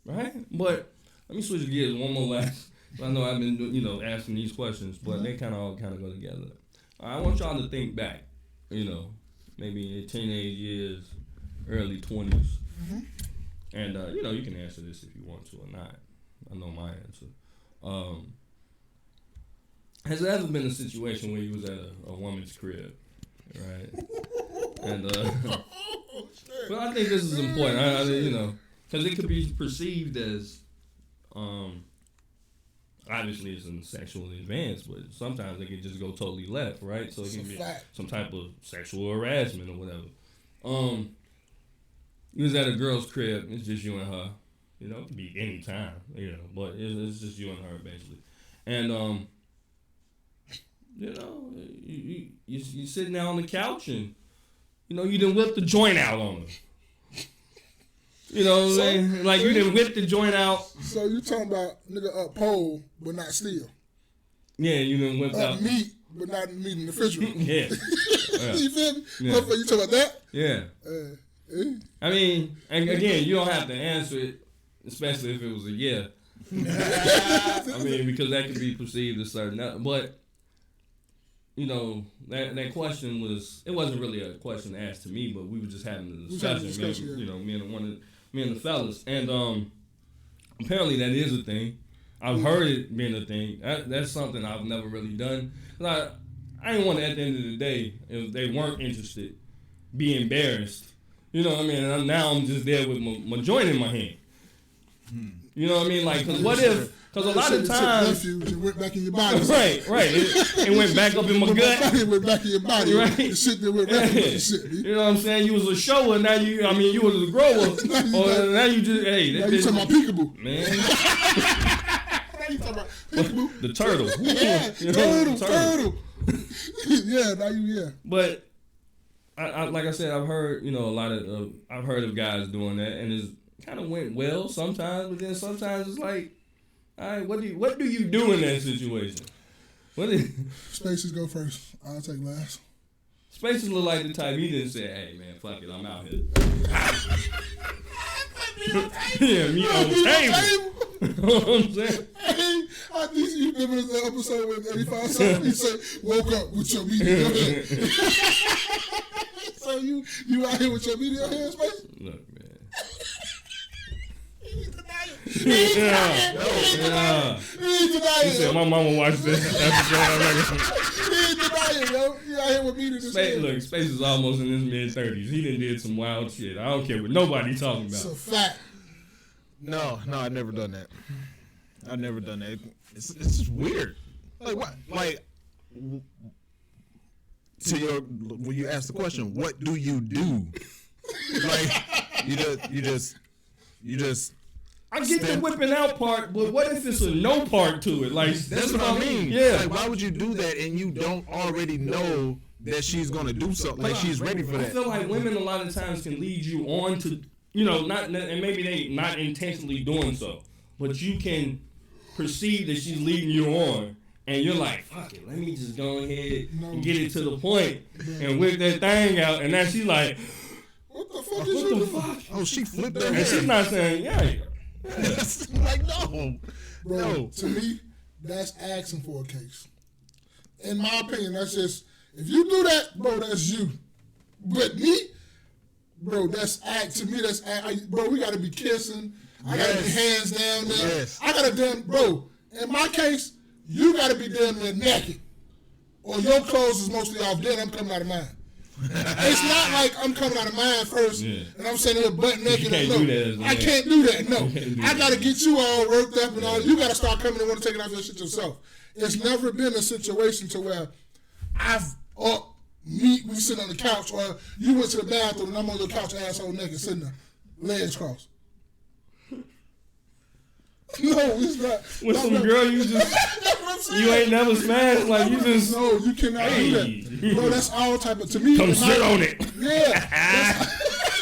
right? But let me switch gears one more last. I know I've been, asking these questions, but they kind of all go together. I want y'all to think back, maybe in your teenage years, early 20s. Mm-hmm. And, you can answer this if you want to or not. I know my answer. Has there ever been a situation where you was at a woman's crib, right? And, well, I think this is important, because it could be perceived as, obviously it's in sexually advanced, but sometimes it can just go totally left, right? So it can be some type of sexual harassment or whatever. You was at a girl's crib, it's just you and her. It could be any time, but it's just you and her basically. And you sitting there on the couch and you done whip the joint out on her. You know what I'm saying? Like you done whip the joint out. So you talking about nigga up pole but not steal? Yeah, you done whipped out meat but not meat in the refrigerator. Yeah. You feel me? Yeah. You talking about that? Yeah. I mean, and again, you don't have to answer it, especially if it was a yeah. I mean, because that could be perceived as certain. But, that question it wasn't really a question asked to me, but we were just having a discussion. Me and the fellas. And apparently that is a thing. I've heard it being a thing. That's something I've never really done. I didn't want to, at the end of the day, if they weren't interested, be embarrassed. You know what I mean? And now I'm just there with my joint in my hand. You know what I mean? Like, because what if... Because a lot of times... It went back in your body. Right. It went back up in my gut. It went back in your body. Right. The shit that went back in your shit. You know what I'm saying? You was a shower, now you was a grower. Now you just... Hey, now you talking about peekaboo. Man. Now you talking about peekaboo. The turtle. Yeah, turtle. Yeah, now you, But... I like I said, I've heard, I've heard of guys doing that, and it's kind of went well sometimes, but then sometimes it's like, all right, what do you do in that situation? Spaces go first. I'll take last. Spaces look like the type he didn't say, hey man, fuck it, I'm out here. Yeah, meat on the table. You know what I'm saying? Hey, I think you remember the episode with 85 something. He said, woke up with your meat in your hand. So you out here with your meat in your hand, Space? Look, man. He's denying. He said, my mama watched this episode. He's denying, yo. You out here with meat in his hand. Look, Space is almost in his mid-30s. He done some wild shit. I don't care what nobody talking about. It's a fact. No, I've never done that. I've never done that. It's just weird. Like what? Like when you ask the question, what do you do? Like you just. I get the whipping out part, but what if it's a no part to it? Like that's what I mean. Yeah. Like why would you do that and you don't already know that she's gonna do something? Like she's ready for that. I feel like women a lot of times can lead you on to, not, and maybe they not intentionally doing so, but you can perceive that she's leading you on, and you're like, fuck it, let me just go ahead and get it to the point and whip that thing out, and now she's like, what the fuck is you doing? Oh, she flipped her and hair. she's not saying, yeah. Like, no. Bro, no. To me, that's asking for a case. In my opinion, that's just, if you do that, bro, that's you. But me, bro, that's act. To me, that's act. Bro, we got to be kissing. I got to be hands down there. Yes. I got to bro, in my case, you got to be damn near naked. Or your clothes is mostly off, then I'm coming out of mine. It's not like I'm coming out of mine first and I'm sitting here butt naked. I can't do that. No, I got to get you all worked up and all. You got to start coming and want to take it off your shit yourself. It's never been a situation to where we sit on the couch or you went to the bathroom and I'm on your couch asshole naked sitting there, legs crossed. No, it's not. With some girl you just, you ain't never smashed, like you just. No, you cannot do that. Bro, that's all type of, to me. Come sit on it. Yeah.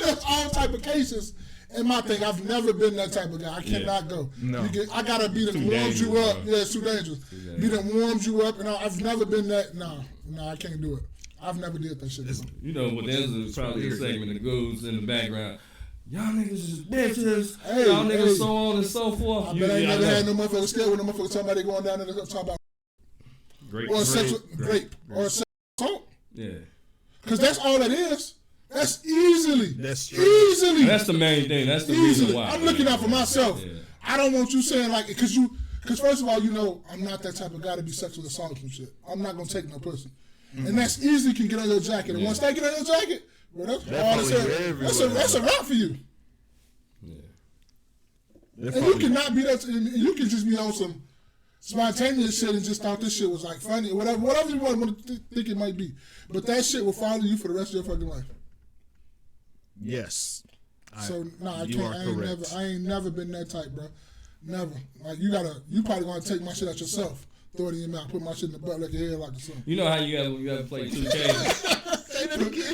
That's all type of cases. And my thing, I've never been that type of guy. I cannot go. No. I got to be the warms you up. Yeah, it's too dangerous. Be the warms you up. And I've never been that. No, I can't do it. I've never did that shit. Well, there's probably a segment that goes in the background. y'all niggas is bitches. Hey, Y'all niggas so on and so forth. I bet I ain't never had no motherfucker scared when no motherfucker talking about they going down there to talk about grape. or sexual rape or sexual assault. Yeah. Because that's all that is. That's easily. That's true. Easily. That's the main thing. That's the Easily. reason why. I'm looking out for myself. Yeah. I don't want you saying like, because first of all, you know, I'm not that type of guy to be sexually assaulted and shit. I'm not going to take no pussy. And that's easily can get on your jacket. And once they get on your jacket, well, that's a wrap for you. Yeah. And you cannot be that, and you can just be on some spontaneous shit and just thought this shit was like funny, whatever you want to think it might be. But that shit will follow you for the rest of your fucking life. Yes. So I you can't. are correct. I ain't never been that type, bro. Never. Like you probably gonna take my shit out yourself, throw it in your mouth, put my shit in the butt like a head like a something. You know how you gotta play 2K?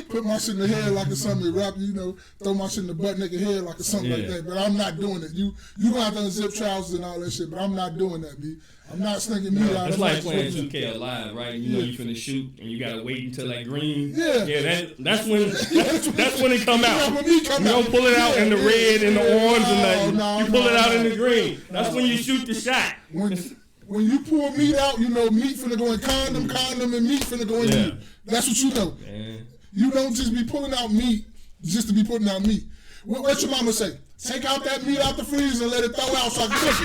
Put my shit in the head like a something, rap, you know, throw my shit in the butt naked head like a something like that. But I'm not doing it. You gonna have to unzip trousers and all that shit, but I'm not doing that, B. I'm not slinking meat out. It's like playing 2K Alive, right? You know you finna shoot and you gotta wait until that green. Yeah. That's when it come out. When it come You don't pull it out in the red and the orange and No, you pull it out in the green. That's when you shoot the shot. When you pull meat out, you know meat finna go in condom, and meat finna go in meat. That's what you know. Man. You don't just be pulling out meat just to be putting out meat. What your mama say? Take out that meat out the freezer and let it thaw out so I can cook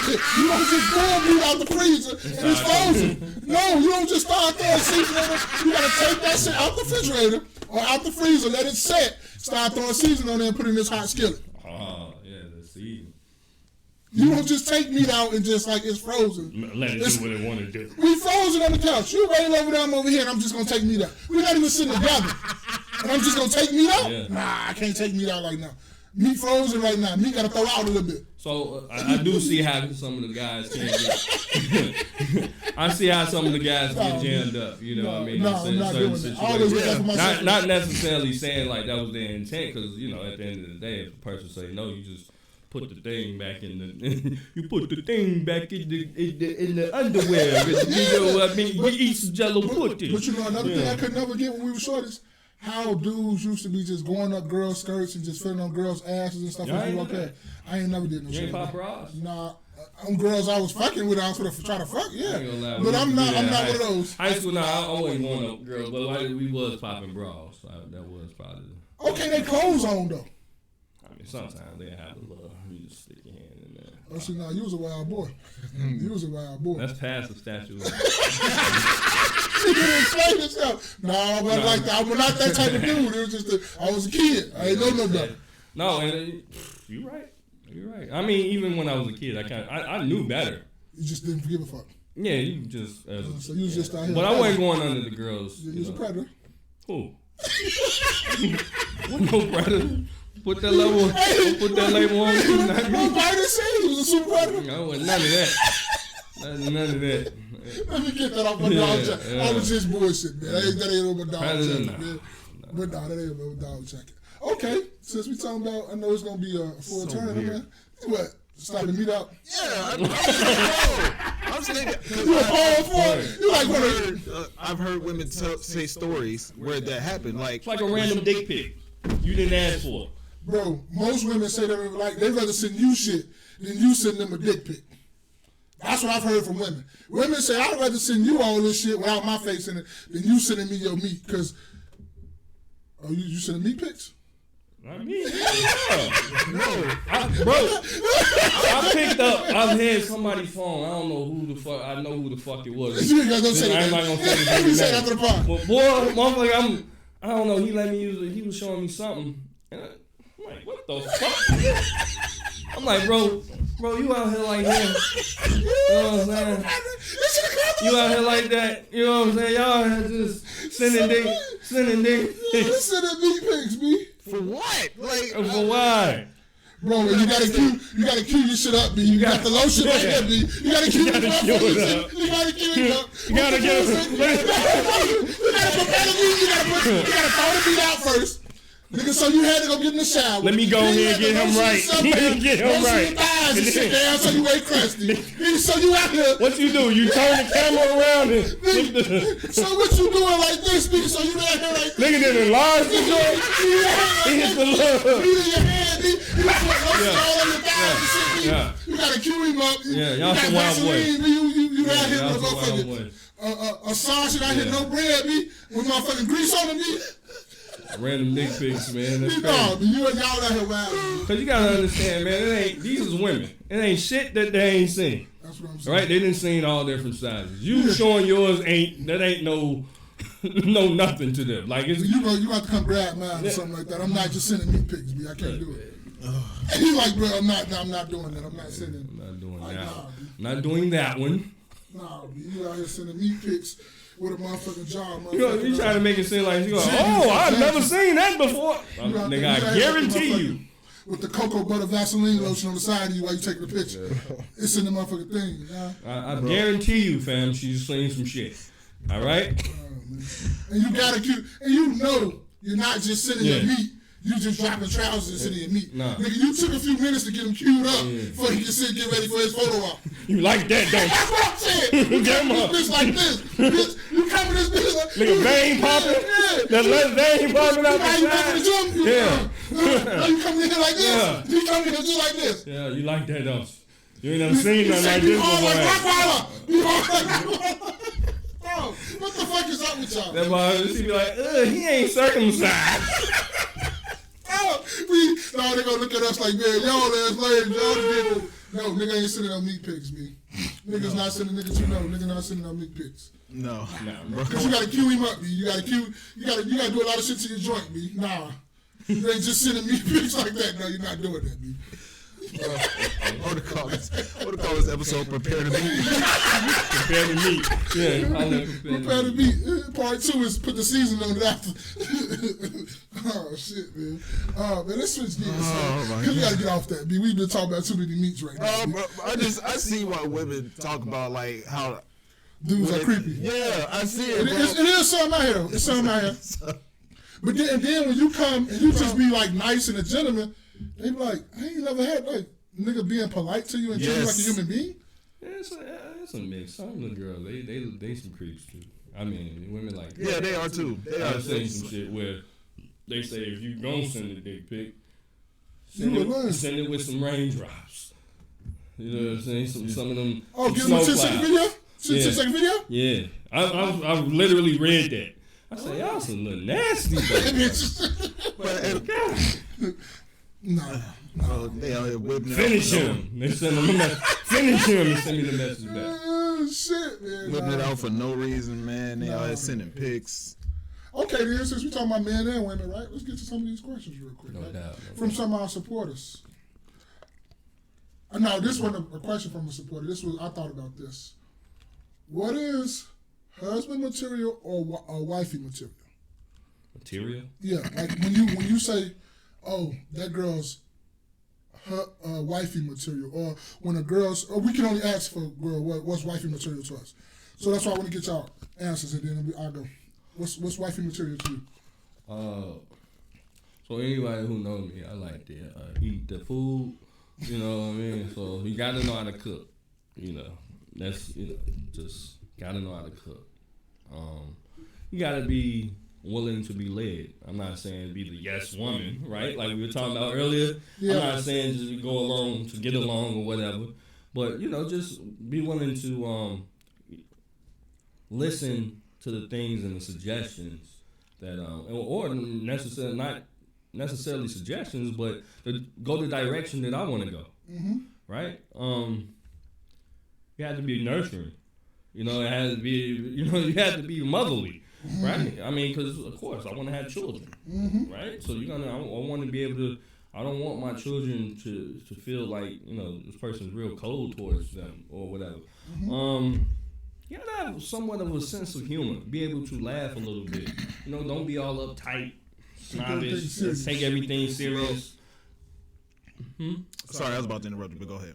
it. You don't just pull meat out the freezer and it's frozen. No, you don't just start throwing seasoning on it. You gotta take that shit out the refrigerator or out the freezer, let it set, start throwing seasoning on there and put it in this hot skillet. Oh, yeah, the season. You don't just take meat out and just like it's frozen. Let it do what it want to do. We frozen on the couch. You waiting over there, I'm over here, and I'm just gonna take meat out. We're not even sitting together. And I'm just gonna take meat out? Yeah. Nah, I can't take meat out right now. Meat frozen right now. Meat gotta throw out a little bit. So I do see how some of the guys can get. I see how some of the guys get jammed up. You know what I mean? No, I'm not doing that. I always look out for myself. Not necessarily saying like that was their intent, because you know at the end of the day, if a person say no, you just put the thing back in the. You put the thing back in the underwear. You know what I mean? You eat some Jello pudding. But you know another thing I could never get when we were shorties. How dudes used to be just going up girls' skirts and just filling on girls' asses and stuff. I ain't never did no shit. You ain't pop bras? Nah, them girls I was fucking with, I was trying to fuck, yeah. But I'm not one of those. High school, I always wanted up girls, but we was popping bras. So that was probably. Okay, they clothes on though. I mean, sometimes they have a little. You just stick your hand in there. Oh, see, now you was a wild boy. You was a wild boy. That's past the statute. He didn't explain himself. No, I wasn't like that. I'm not that type of dude. It was just I was a kid. I ain't know no better. No, and you're right. You're right. I mean, even when I was a kid, I knew better. You just didn't give a fuck. Yeah, you just. So you was just out here. But I wasn't going under the girls. You was a predator. Who? What no predator? Put that label on me. Nobody said he was a super predator. No, none of that. None of that. Let me get that off my dog jacket. I was just bullshit, man. That ain't on my dog jacket, man. But nah, that ain't on my dog jacket. Okay, since we talking about, I know it's gonna be a full tournament, man. What? Stopping meet up? Yeah, I'm thinking. You appalled for it? You like what? I've heard women say stories where that happened. Like it's like a random dick pic. You didn't ask for it. Bro, most women say that like they rather send you shit than you send them a dick pic. That's what I've heard from women. Women say I'd rather send you all this shit without my face in it than you sending me your meat. Cause you sending meat pics? I mean, yeah. No, I picked up. I've had somebody's phone. I don't know who the fuck. I know who the fuck it was. You ain't got no say I'm not gonna say his name. After the pod. But boy, motherfucker, I don't know. He let me use it. He was showing me something, and I'm like, what the fuck? I'm like, bro, you out here like that? You know what I'm saying? You out here like that? You know what I'm saying? Y'all out here just sending dick. Sending meat pics, B. For what? Like for what? Bro, you gotta cue your shit up, B. You got the lotion right there, B. You gotta cue it up. You gotta cue it up. You gotta get it. You gotta prepare the meat. You gotta throw the meat out first. Nigga, so you had to go get in the shower. Let me go ahead and get him right. Get him right. eyes and sit down so you ain't crusty. So you out here. What you do? You turn the camera around and So what you doing like this, nigga? So you out here like this. nigga didn't enlarge the joint. He hit the love. He in your hand, he put lotion all on your thighs and shit. You gotta cue him up. Y'all some wild boys. You out here with a motherfucking sausage out here, no bread, me, with motherfucking grease on it, me. Random dick pics, man. That's crazy. No, you and y'all out here wild. Cause you gotta understand, man. These is women. It ain't shit that they ain't seen. That's what I'm saying. Right? They didn't seen all different sizes. You showing yours ain't no nothing to them. Like it's you have to come grab mine or something like that. I'm not just sending meat pics, me. I can't do it. And he's like, bro, I'm not doing that. I'm not sending. I'm not doing like, that. Nah, not doing that one. Nah, you out here sending meat pics with a motherfucking jaw, You trying to make it seem like you I've never seen that before. Nigga, I guarantee you. With the cocoa butter Vaseline lotion on the side of you while you taking the picture. It's in the motherfucking thing. I guarantee you, fam, she's seen some shit. All right? And you gotta and you know you're not just sending your meat. You just dropping trousers and sitting in meat. Nah. Nigga, you took a few minutes to get him queued up before he can sit and get ready for his photo op. You like that, don't you? That's what I'm saying. You come this bitch like this. Bitch, you come this bitch like nigga, vein popping. That left vein popping out the side. You back in the gym? Yeah. You come in here like this. You come in here just like this. Yeah, you like that, don't you? You ain't never seen nothing like this before. You hard like Rockweiler. Bro, what the fuck is up with y'all? That boy, she be like, he ain't circumcised. No, they gonna look at us like, man, y'all ass lame, y'all did. No, nigga ain't sending no meat pics, me. Niggas not sending niggas you know. Niggas not sending no meat pics. No, bro. Cause you gotta cue him up, me. You gotta do a lot of shit to your joint, me. Nah, you ain't just sending meat pics like that. No, you're not doing that, me. What to call this episode? Prepare to meet. Prepare to meet. Yeah, prepare to meet. Part 2 is put the season on it after. Oh shit, man. Man, let's switch gears. Cause we gotta get off that. B. We've been talking about too many meats right now. Bro, I see why women talk about like how dudes are creepy. Yeah, I see it. It is something out here. It's something out here. But then when you come and you just be like nice and a gentleman. They be like, I ain't never had like nigga being polite to you and treat you like a human being. Yeah, it's a mix. Some of the girls, they some creeps too. I mean, women like yeah, they are too. I've seen some shit where they say if you gon' send a dick pic, send it with some raindrops. You know what I'm saying? Some of them. Oh, give them a 10-second video. 10-second video. Yeah, I've literally read that. I say y'all some little nasty. But no. They out here whipping it. Finish him. They send him a message. Finish him and send me the message back. Oh shit, man. Whipping it out for no reason, man. They out here sending pics. Okay, then since we talking about men and women, right? Let's get to some of these questions real quick. No doubt. From some of our supporters. No, this wasn't a question from a supporter. I thought about this. What is husband material or wifey material? Material? Yeah, like when you say, oh, that girl's her wifey material, or when a girl's, or we can only ask for a girl what's wifey material to us. So that's why I want to get y'all answers, and then I'll go. What's wifey material to you? So anybody who knows me, I like to eat the food. You know what I mean? So you got to know how to cook. You know, that's just got to know how to cook. You got to be willing to be led. I'm not saying be the yes woman, right? Like we were talking about earlier. Yeah. I'm not saying just go along to get along or whatever. But, just be willing to listen to the things and the suggestions that, or necessarily, not necessarily suggestions, but to go the direction that I want to go, right? You have to be nurturing. It has to be, you have to be motherly. Right, I mean, because of course I want to have children, right? So I want to be able to. I don't want my children to feel like this person's real cold towards them or whatever. You gotta have somewhat of a sense of humor. Be able to laugh a little bit. Don't be all uptight, snobbish, take everything serious. Sorry, I was about to interrupt you, but go ahead.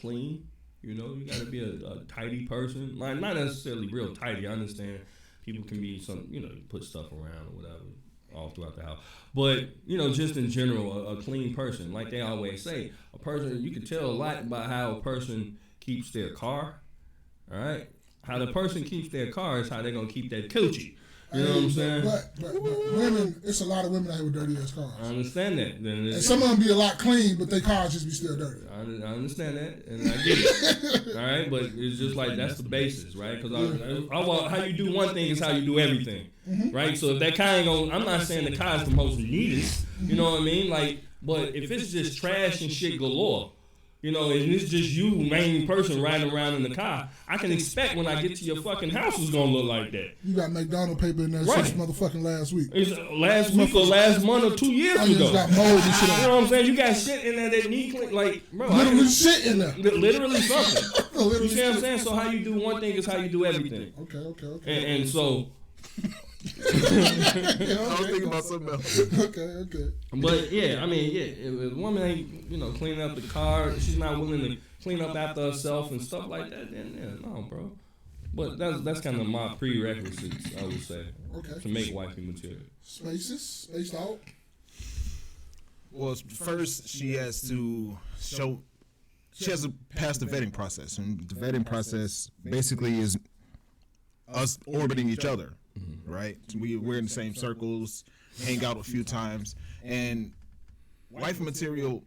Clean. You got to be a tidy person. Like, not necessarily real tidy. I understand people can be put stuff around or whatever. all throughout the house. But, you know, just in general, a clean person. Like they always say, a person, you can tell a lot about how a person keeps their car, all right? How the person keeps their car is how they're going to keep that coochie. You know what I'm saying? But women, it's a lot of women out here with dirty ass cars. I understand that. And some of them be a lot clean, but their cars just be still dirty. I understand that, and I get it. All right, but it's just like that's the basis, right? Because how you do one thing is how you do everything, right? So if that car ain't gonna, I'm not saying the car is the most neatest, you know what I mean? Like, but if it's just trash and shit galore, you know, and it's just you, main person, riding around in the car, I can expect when I get to your fucking house it's gonna look like that. You got McDonald's paper in there since motherfucking last week. It's last week or last month or 2 years ago. Got mold and shit. You know what I'm saying? You got shit in there that need clean, like, bro. Literally shit in there. Literally something. You see what I'm saying? So how you do one thing is how you do everything. Okay. And so. I was thinking about something else. Okay. But yeah, I mean, yeah, if a woman ain't, you know, cleaning up the car, she's not willing to clean up after herself and stuff like that, then yeah, no, bro. But that's kind of my prerequisites, I would say, to make wifey material. Spaced out. Well, first she has to pass the vetting process, and the vetting process basically is us orbiting each other. Right, we're in the same circles, hang out a few times, and wife material.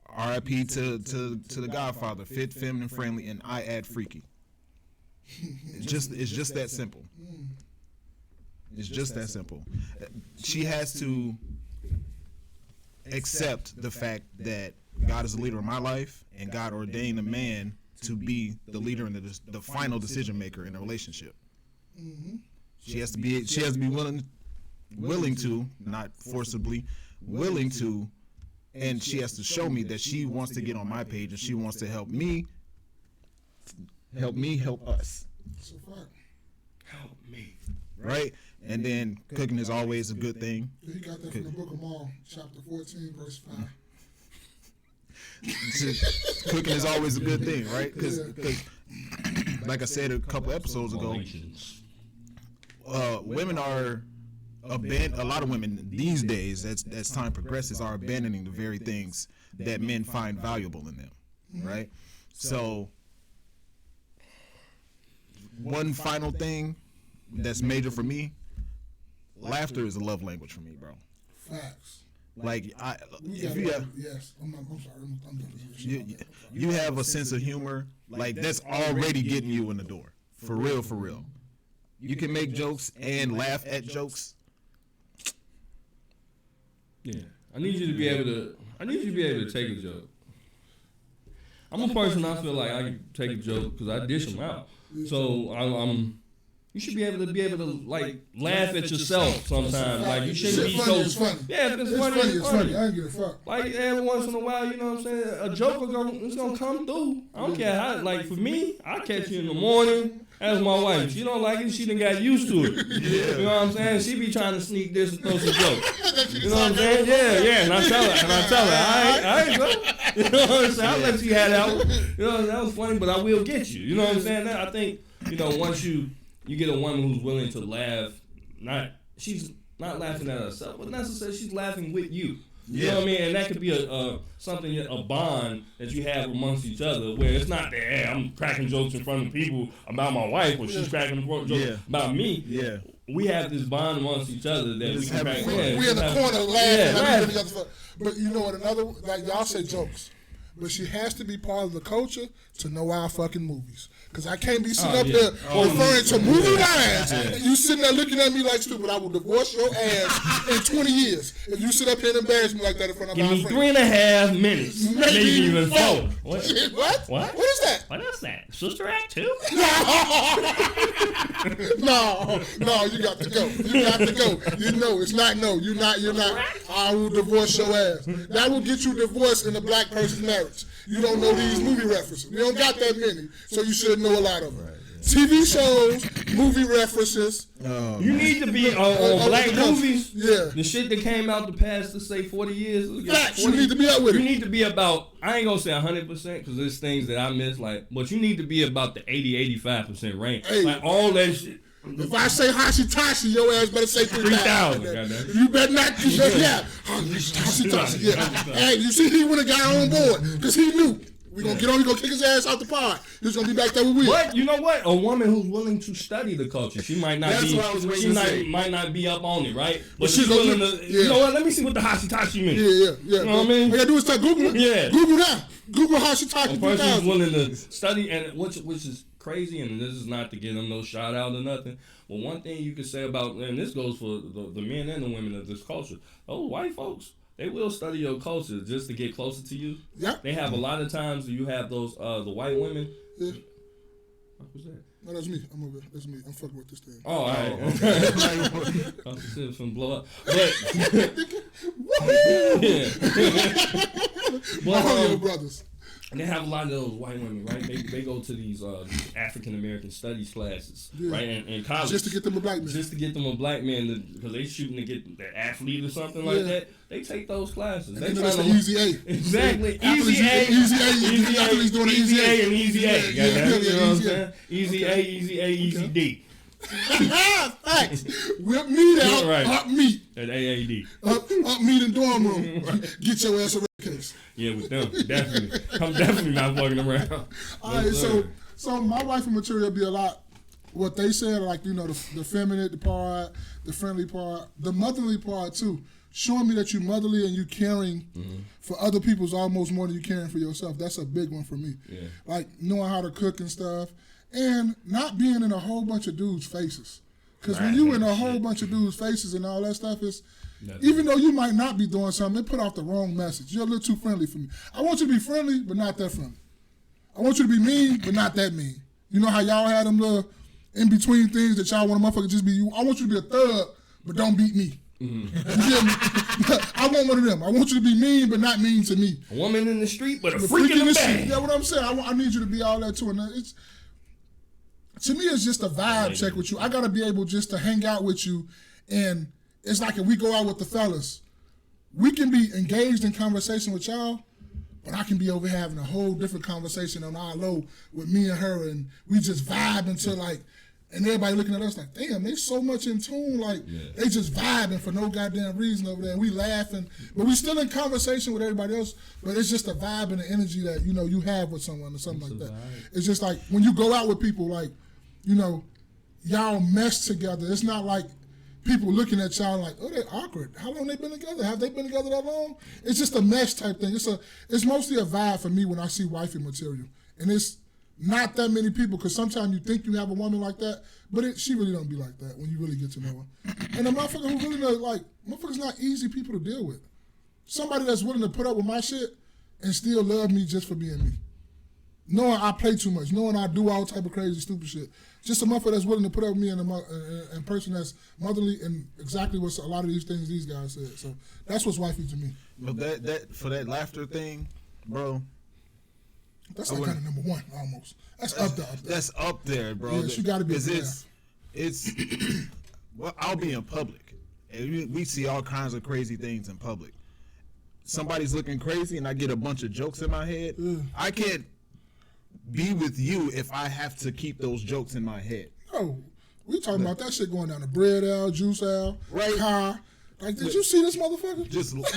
R.I.P. to the Godfather, fit, feminine, friendly, and I add freaky. It's just that simple. It's just that simple. She has to accept the fact that God is the leader of my life, and God ordained a man to be the leader and the final decision maker in a relationship. She has to be willing to, not forcibly, willing to, and she has to show me that she wants to get on my page and she wants to help me help us. Help me. Right? And then cooking is always a good thing. He got that from the Book of Mormon, chapter 14, verse 5. Cooking is always a good thing, right? Because like I said a couple episodes ago, women are a lot of women these days, as time progresses, are abandoning the very things that men find valuable in them, right? So one final thing that's major for me, laughter is a love language for me, bro. Facts. Like Yes, I'm sorry. you have a sense of humor, like that's already getting you in the door. For real. You can make jokes and laugh at jokes. Yeah, I need you to be able to take a joke. I'm a person, I feel like I can take a joke because I dish them out. So you should be able to like laugh at yourself sometimes. Like you shouldn't be so. Funny. Yeah, if it's funny, It's funny. I ain't give a fuck. Like every once in a while, you know what I'm saying? A joke it's gonna come through. I don't care how. Like for me, I catch you in the morning. As my wife, she don't like it. She done got used to it. You know what I'm saying? She be trying to sneak this and throw some jokes. You know what I'm saying? Yeah. And I tell her, all right, bro. You know what I'm saying? I'll let you have that one. You know, that was funny, but I will get you. You know what I'm saying? I think, you know, once you get a woman who's willing to laugh, she's not laughing at herself, but necessarily she's laughing with you. You know what I mean? And that could be a bond that you have amongst each other where it's not that, hey, I'm cracking jokes in front of people about my wife or she's cracking jokes about me. Yeah. We have this bond amongst each other that we can crack. We're in the corner laughing. But you know what? Like y'all say jokes. But she has to be part of the culture to know our fucking movies. Because I can't be sitting up there referring to movie lines and you sitting there looking at me like stupid. I will divorce your ass in 20 years if you sit up here and embarrass me like that in front of my friends. Give me 3.5 minutes. Maybe even 4. What? What Is that? What is that? Sister Act 2? No, you got to go. You know, it's not no. You're not. I will divorce your ass. That will get you divorced in a black person's marriage. You don't know these movie references. We don't got that many, so you should know a lot of them. Right. TV shows, movie references. You need to be on black movies. Yeah. The shit that came out the past, let's say, 40 years. Facts. You need to be up with it. You need to be about, I ain't going to say 100% because there's things that I miss, but you need to be about the 80-85% range. Hey. Like all that shit. If I say Hashitashi, your ass better say 3,000. You better not. You better Hashitashi. Yeah. Hey, you see, he went and got on board because he knew. We gonna get on. We gonna kick his ass out the pod. He's gonna be back there with we. But you know what? A woman who's willing to study the culture, she might not be. Might not be up on it, right? But she's willing to. Yeah. You know what? Let me see what the Hashitashi means. Yeah. You know what I mean? All you gotta do is type Google it. Yeah. Google that. Google Hashitashi. A person who's willing to study, and which is crazy, and this is not to give them no shout out or nothing. But one thing you can say about, and this goes for the men and the women of this culture, those white folks. They will study your culture just to get closer to you. Yeah. They have a lot of times you have those the white women. Yeah. What was that? No, that's me. I'm over. That's me. I'm fucking with this thing. Oh, all right. It's gonna blow up. But your brothers. And they have a lot of those white women, right? They go to these African American studies classes, right? In college. Just to get them a black man. Just to get them a black man, because they shooting to get the athlete or something like that. They take those classes. They that's the easy A. Exactly. Easy A. Athletes doing easy A and easy A. You know what I'm saying? Easy A, easy D. Thanks. Whip meat out, up meat. At AAD. Up meat in dorm room. Get your ass a case. Yeah, with them, definitely. I'm definitely not fucking around. All right, so my wifey material be a lot. What they said, like, you know, the feminine part, the friendly part, the motherly part too. Showing me that you motherly and you caring for other people's almost more than you caring for yourself. That's a big one for me. Yeah. Like knowing how to cook and stuff. And not being in a whole bunch of dudes' faces. Because when you in a whole bunch of dudes' faces and all that stuff, is even though you might not be doing something, it put off the wrong message. You're a little too friendly for me. I want you to be friendly, but not that friendly. I want you to be mean, but not that mean. You know how y'all had them little in-between things that y'all want a motherfucker just be you? I want you to be a thug, but don't beat me. I want one of them. I want you to be mean, but not mean to me. A woman in the street, but a freak in the bed. Yeah, what I'm saying. I need you to be all that too. And it's... To me, it's just a vibe check with you. I got to be able just to hang out with you. And it's like if we go out with the fellas, we can be engaged in conversation with y'all, but I can be over having a whole different conversation on our low with me and her. And we just vibe until like, and everybody looking at us like, damn, they so much in tune. Like, they just vibing for no goddamn reason over there. And we laughing, but we still in conversation with everybody else. But it's just a vibe and the energy that, you know, you have with someone or something like that. It's just like when you go out with people, like, you know, y'all mesh together. It's not like people looking at y'all like, oh, they're awkward. How long they been together? Have they been together that long? It's just a mesh type thing. It's mostly a vibe for me when I see wifey material. And it's not that many people, because sometimes you think you have a woman like that, but she really don't be like that when you really get to know her. And a motherfucker who really knows, like, motherfuckers not easy people to deal with. Somebody that's willing to put up with my shit and still love me just for being me. Knowing I play too much, knowing I do all type of crazy, stupid shit. Just a motherfucker that's willing to put up with me and a person that's motherly and exactly what a lot of these things these guys said. So that's what's wifey to me. But that for that laughter thing, bro. That's like kind of number one almost. That's up there. That's up there, bro. Yeah, she got to be. It's well, I'll be in public, and we see all kinds of crazy things in public. Somebody's looking crazy, and I get a bunch of jokes in my head. I can't be with you if I have to keep those jokes in my head. Oh, we talking about that shit going down the bread aisle, juice aisle, car. Like, did you see this motherfucker? Just like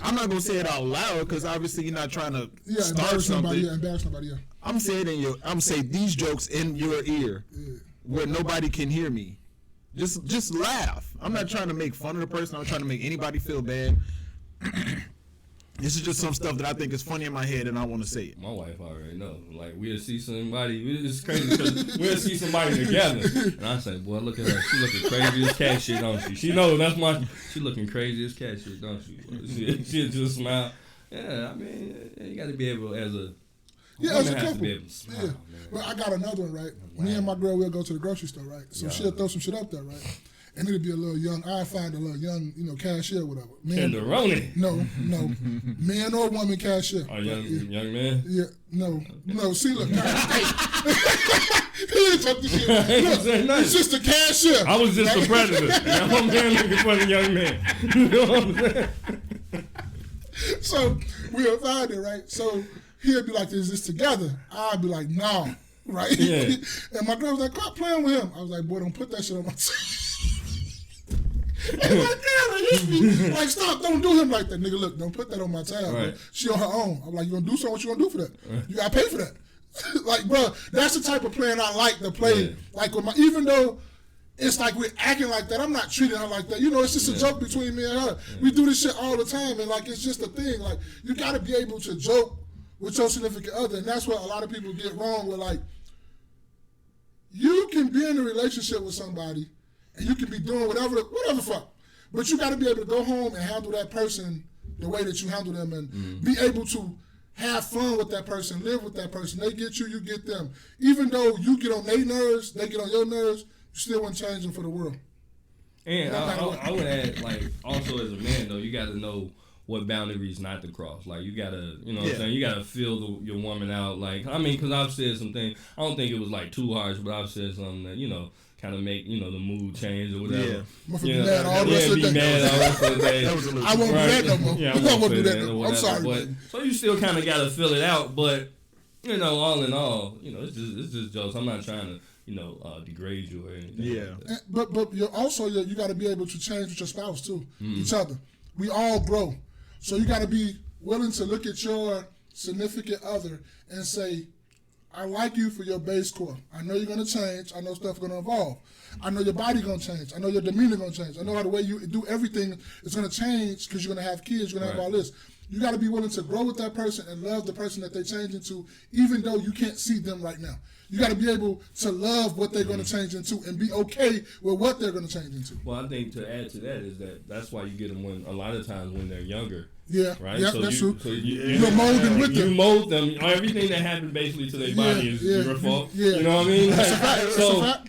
I'm not gonna say it out loud because obviously you're not trying to start something. Embarrass somebody. Yeah. I'm saying these jokes in your ear where nobody can hear me. Just laugh. I'm not trying to make fun of the person. I'm trying to make anybody feel bad. This is just some stuff that I think is funny in my head and I want to say it. My wife already know. Like, we'll see somebody. It's crazy because we'll see somebody together. And I say, boy, look at her. She looking crazy as cat shit, don't she? She knows she looking crazy as cat shit, don't she? She'll just smile. Yeah, I mean, you got to be able as a couple. To be able to smile, man. But I got another one, right? Me and my girl will go to the grocery store, right? So she'll throw some shit up there, right? And it'll be a little young, I'll find a little young, cashier or whatever. Tenderoni. No. Man or woman cashier. Oh, young man? Yeah, no. See, look. He didn't talk to shit. Look, it's just a cashier. I was just a predator. Now I'm looking for the young man. You know what I'm saying? So we'll find it, right? So he'll be like, is this together? I'll be like, no. right? Yeah. And my girl was like, "Stop playing with him." I was like, "Boy, don't put that shit on my." And my girl hit me like, "Stop! Don't do him like that, nigga. Look, don't put that on my tab. Right. She on her own." I'm like, "You gonna do something? What you gonna do for that? You gotta pay for that." Like, bro, that's the type of playing I like to play. Yeah. Like with my, even though it's like we're acting like that, I'm not treating her like that. You know, it's just a joke between me and her. We do this shit all the time, and like it's just a thing. Like you got to be able to joke with your significant other, and that's what a lot of people get wrong with. Like, you can be in a relationship with somebody, and you can be doing whatever fuck, but you got to be able to go home and handle that person the way that you handle them, and be able to have fun with that person, live with that person. They get you, you get them. Even though you get on their nerves, they get on your nerves, you still wouldn't change them for the world. And I would add, like, also as a man, though, you got to know what boundaries not to cross. Like, you got to, you know what I'm saying? You got to feel your woman out. Like, I mean, because I've said some things. I don't think it was, like, too harsh, but I've said something that, you know, kind of make, you know, the mood change or whatever. Yeah. Be mad all the rest of the day. I won't do that no more. Yeah, I won't do that no more. I'm sorry. But, so you still kind of got to fill it out. But, you know, all in all, you know, it's just jokes. I'm not trying to, you know, degrade you or anything. Yeah. Like but you're also, you got to be able to change with your spouse, too. Each other. We all grow. So you got to be willing to look at your significant other and say, I like you for your base core. I know you're going to change. I know stuff's going to evolve. I know your body going to change. I know your demeanor going to change. I know how the way you do everything is going to change because you're going to have kids. You're going to have all this. You got to be willing to grow with that person and love the person that they change into, even though you can't see them right now. You got to be able to love what they're going to change into and be okay with what they're going to change into. Well, I think to add to that is that's why you get them when a lot of times when they're younger. Yeah, right. Yeah, so that's true. So you're molding with them. You mold them. Everything that happens basically to their body is your fault. Yeah. You know what I mean? That's a fact. So, that's a fact.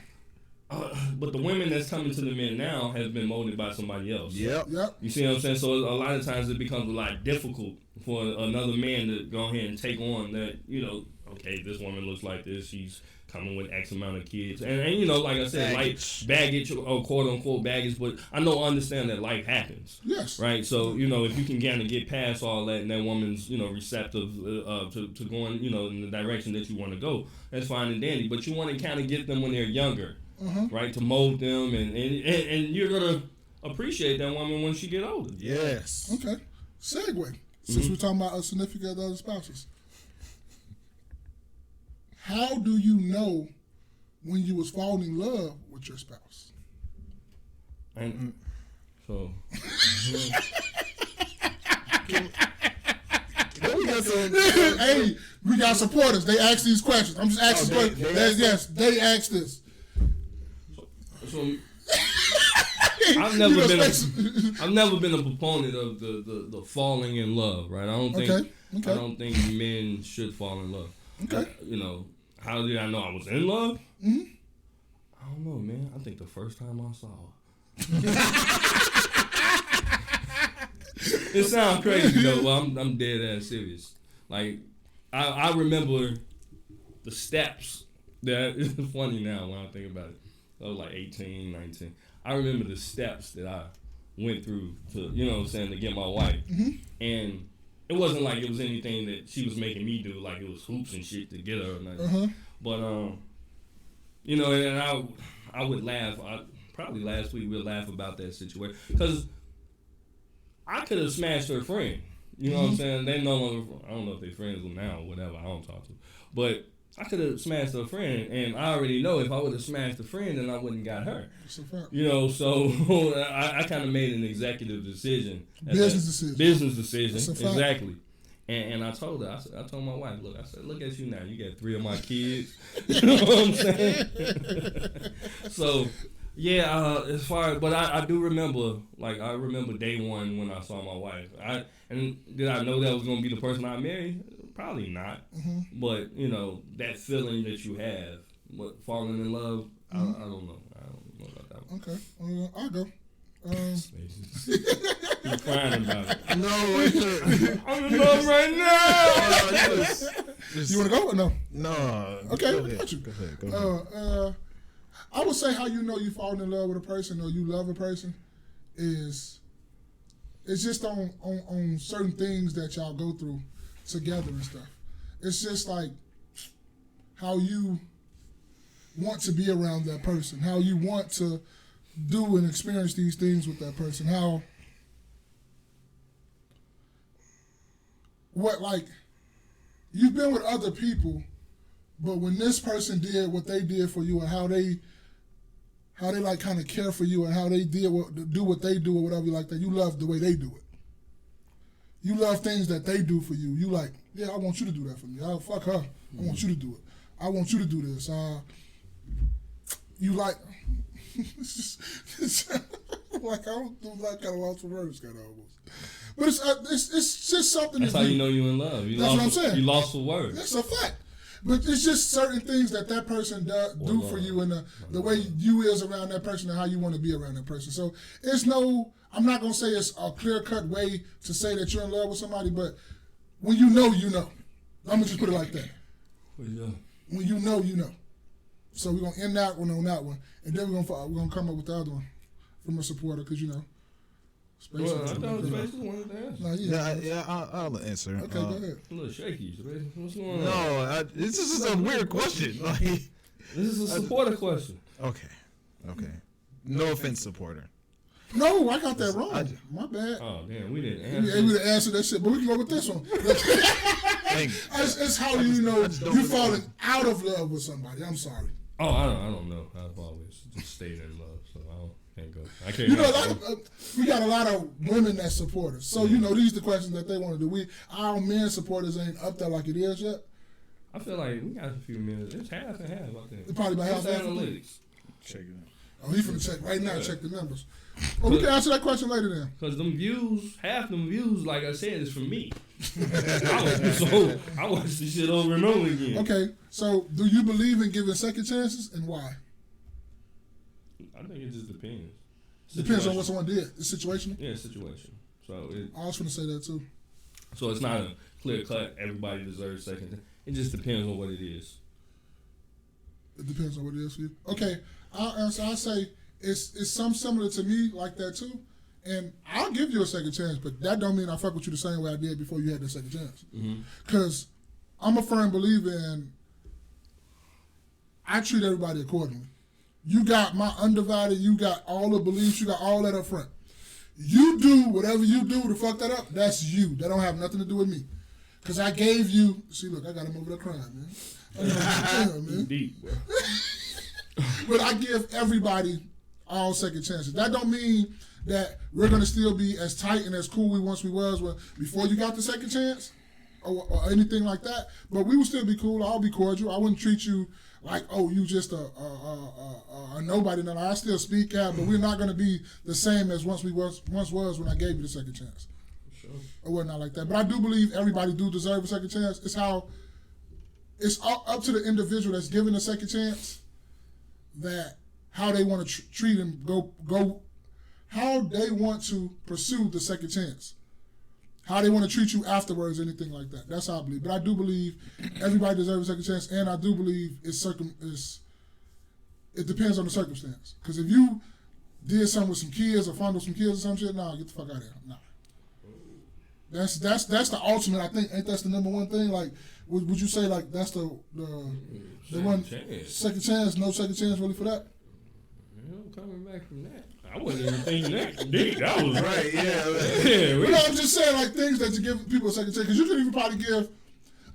But the women that's coming to the men now has been molded by somebody else. Yep. You see what I'm saying? So a lot of times it becomes a lot difficult for another man to go ahead and take on that. You know, okay, this woman looks like this. She's coming with X amount of kids, and you know, like I said, like baggage or quote unquote baggage. But I understand that life happens. Yes. Right. So you know, if you can kind of get past all that, and that woman's receptive to going in the direction that you want to go, that's fine and dandy. But you want to kind of get them when they're younger. Right, to mold them, and you're gonna appreciate that woman when she get older. Yes. Okay. Segue. Since we're talking about a significant other spouses, how do you know when you was falling in love with your spouse? And so. Hey, we got supporters. They ask these questions. I'm just asking questions. Yes, they ask this. So I've never been a proponent of the falling in love, right? I don't think men should fall in love. Okay. How did I know I was in love? I don't know, man. I think the first time I saw her. It sounds crazy though, but I'm dead ass serious. Like I remember the steps. That it's funny now when I think about it. I was like 18, 19. I remember the steps that I went through to, to get my wife. And it wasn't like it was anything that she was making me do, like it was hoops and shit to get her or nothing. But, and I would laugh. Probably last week we'd laugh about that situation. Because I could have smashed her friend. You know what I'm saying? They no longer, I don't know if they're friends now or whatever. I don't talk to them. But I could have smashed a friend, and I already know if I would have smashed a friend, then I wouldn't got her. So I kind of made an executive decision. Business decision, exactly. And I told her, I told my wife, look at you now. You got 3 of my kids. You know what I'm saying? So, yeah, as far as, but I do remember, I remember day one when I saw my wife. And did I know that was going to be the person I married? Probably not, but that feeling that you have, falling in love, I don't know. I don't know about that one. Okay, I'll go. You're crying about it. No, I'm in love right now. You want to go or no? No. Okay, go ahead. I would say how you know you falling in love with a person or you love a person is it's just on certain things that y'all go through together and stuff. It's just like how you want to be around that person, how you want to do and experience these things with that person, you've been with other people, but when this person did what they did for you and how they like kind of care for you and how they do what they do or whatever like that, you love the way they do it. You love things that they do for you. You like, yeah, I want you to do that for me. Oh, fuck her. I want you to do it. I want you to do this. You like, it's like I don't do like kind of lost for words kind of almost. But it's just something. That's how you know you're in love. That's what I'm saying. You lost for words. That's a fact. But it's just certain things that person do for you and the way you is around that person and how you want to be around that person. So I'm not going to say it's a clear-cut way to say that you're in love with somebody, but when you know, you know. I'm going to just put it like that. Yeah. When you know, you know. So we're going to end that one on that one. And then we're going to come up with the other one from a supporter because, Space I thought Space wanted to answer. I'll answer. Okay, go ahead. A little shaky, Space. What's going on? No, this is a weird question. This is a supporter question. Okay. No offense, supporter. No, I got that wrong. My bad. Oh, damn, we didn't We answer. able to answer that shit, but we can go with this one. It's how you know you're falling out of love with somebody. I'm sorry. Oh, I don't know. I've always just stayed in love, so can't go. I can't. We got a lot of women that support us. So, these are the questions that they want to do. Our men supporters ain't up there like it is yet. I feel like we got a few minutes. It's half and half, I think. It's probably about half and half. Analytics. Check it out. Oh, he's finna check right now, check the numbers. Well, we can answer that question later then. Because half them views, like I said, is from me. I watch this shit over and over again. Okay, so do you believe in giving second chances and why? I think it just depends. Depends on what someone did. It's situational? Yeah, situation. So I was going to say that too. So it's not a clear cut, everybody deserves second. It just depends on what it is. It depends on what it is for you. Okay, I'll answer. I'll say it's some similar to me like that too. And I'll give you a second chance, but that don't mean I fuck with you the same way I did before you had that second chance. Because I'm a firm believer in I treat everybody accordingly. You got my undivided, you got all the beliefs, you got all that up front. You do whatever you do to fuck that up, that's you. That don't have nothing to do with me. Because I gave you, see, look, I got him over there crying, man. Man. Deep, bro. But I give everybody all second chances. That don't mean that we're going to still be as tight and as cool we once we was before you got the second chance or anything like that. But we will still be cool. I'll be cordial. I wouldn't treat you like, oh, you just a nobody. No, I still speak out, but we're not going to be the same as once was when I gave you the second chance. Sure. Or whatnot like that. But I do believe everybody do deserve a second chance. It's up to the individual that's given a second chance that how they want to treat and go, how they want to pursue the second chance. How they want to treat you afterwards, anything like that. That's how I believe. But I do believe everybody deserves a second chance, and I do believe it depends on the circumstance. Because if you did something with some kids or fondled some kids or some shit, nah, get the fuck out of here. Nah. That's the ultimate, I think. Ain't that the number one thing? Like, would you say, like, that's the one chance. Second chance, no second chance really for that? I'm coming back from that. I wasn't even thinking that deep. That was Right, yeah. I'm just saying, like, things that you give people a second chance. Because you can even probably give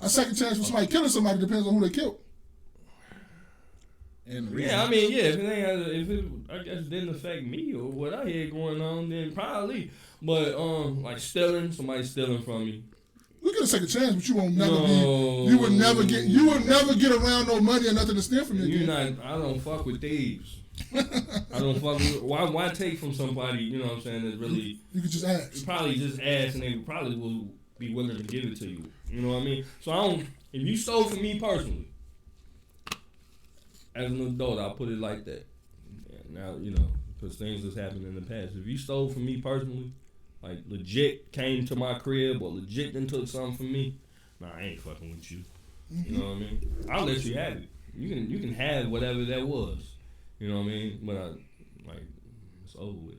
a second chance for somebody killing somebody, depends on who they killed. Yeah, I mean, yeah, if it I guess didn't affect me or what I had going on, then probably. But like somebody stealing from me. You get a second chance, but you won't never be. You would never get around no money or nothing to steal from you. I don't fuck with thieves. I don't fuck with. Why take from somebody? You know what I'm saying? That really. You could just ask. You probably just ask, and they probably will be willing to give it to you. You know what I mean? So I don't. If you stole from me personally, as an adult, I'll put it like that. Now because things has happened in the past. If you stole from me personally, like legit came to my crib or legit then took something from me, nah, I ain't fucking with you. You know what I mean? I'll let you have it. You can have whatever that was. You know what I mean? But it's over with.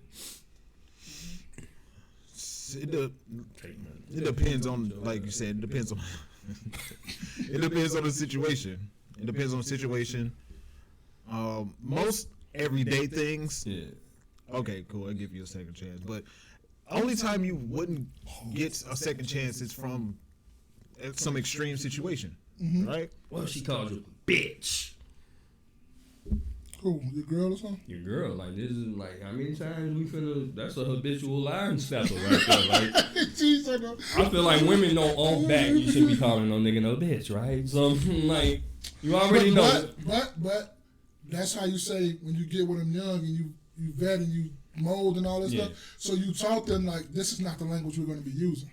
It depends on, like you said, it depends on the situation. It depends on the situation. Most everyday things. Yeah. Okay, cool. I'll give you a second chance. But only time you wouldn't get a second chance is from some extreme situation, right? Well, she called you a bitch. Who, your girl or something? Your girl, like this is like how many times we finna? That's a habitual line stepper right there. Like Jeez, I know. I feel like women don't own back. You shouldn't be calling no nigga no bitch, right? So like you already know. But that's how you say when you get with them young and you vet and you mold and all this stuff. So you taught them like this is not the language we're going to be using.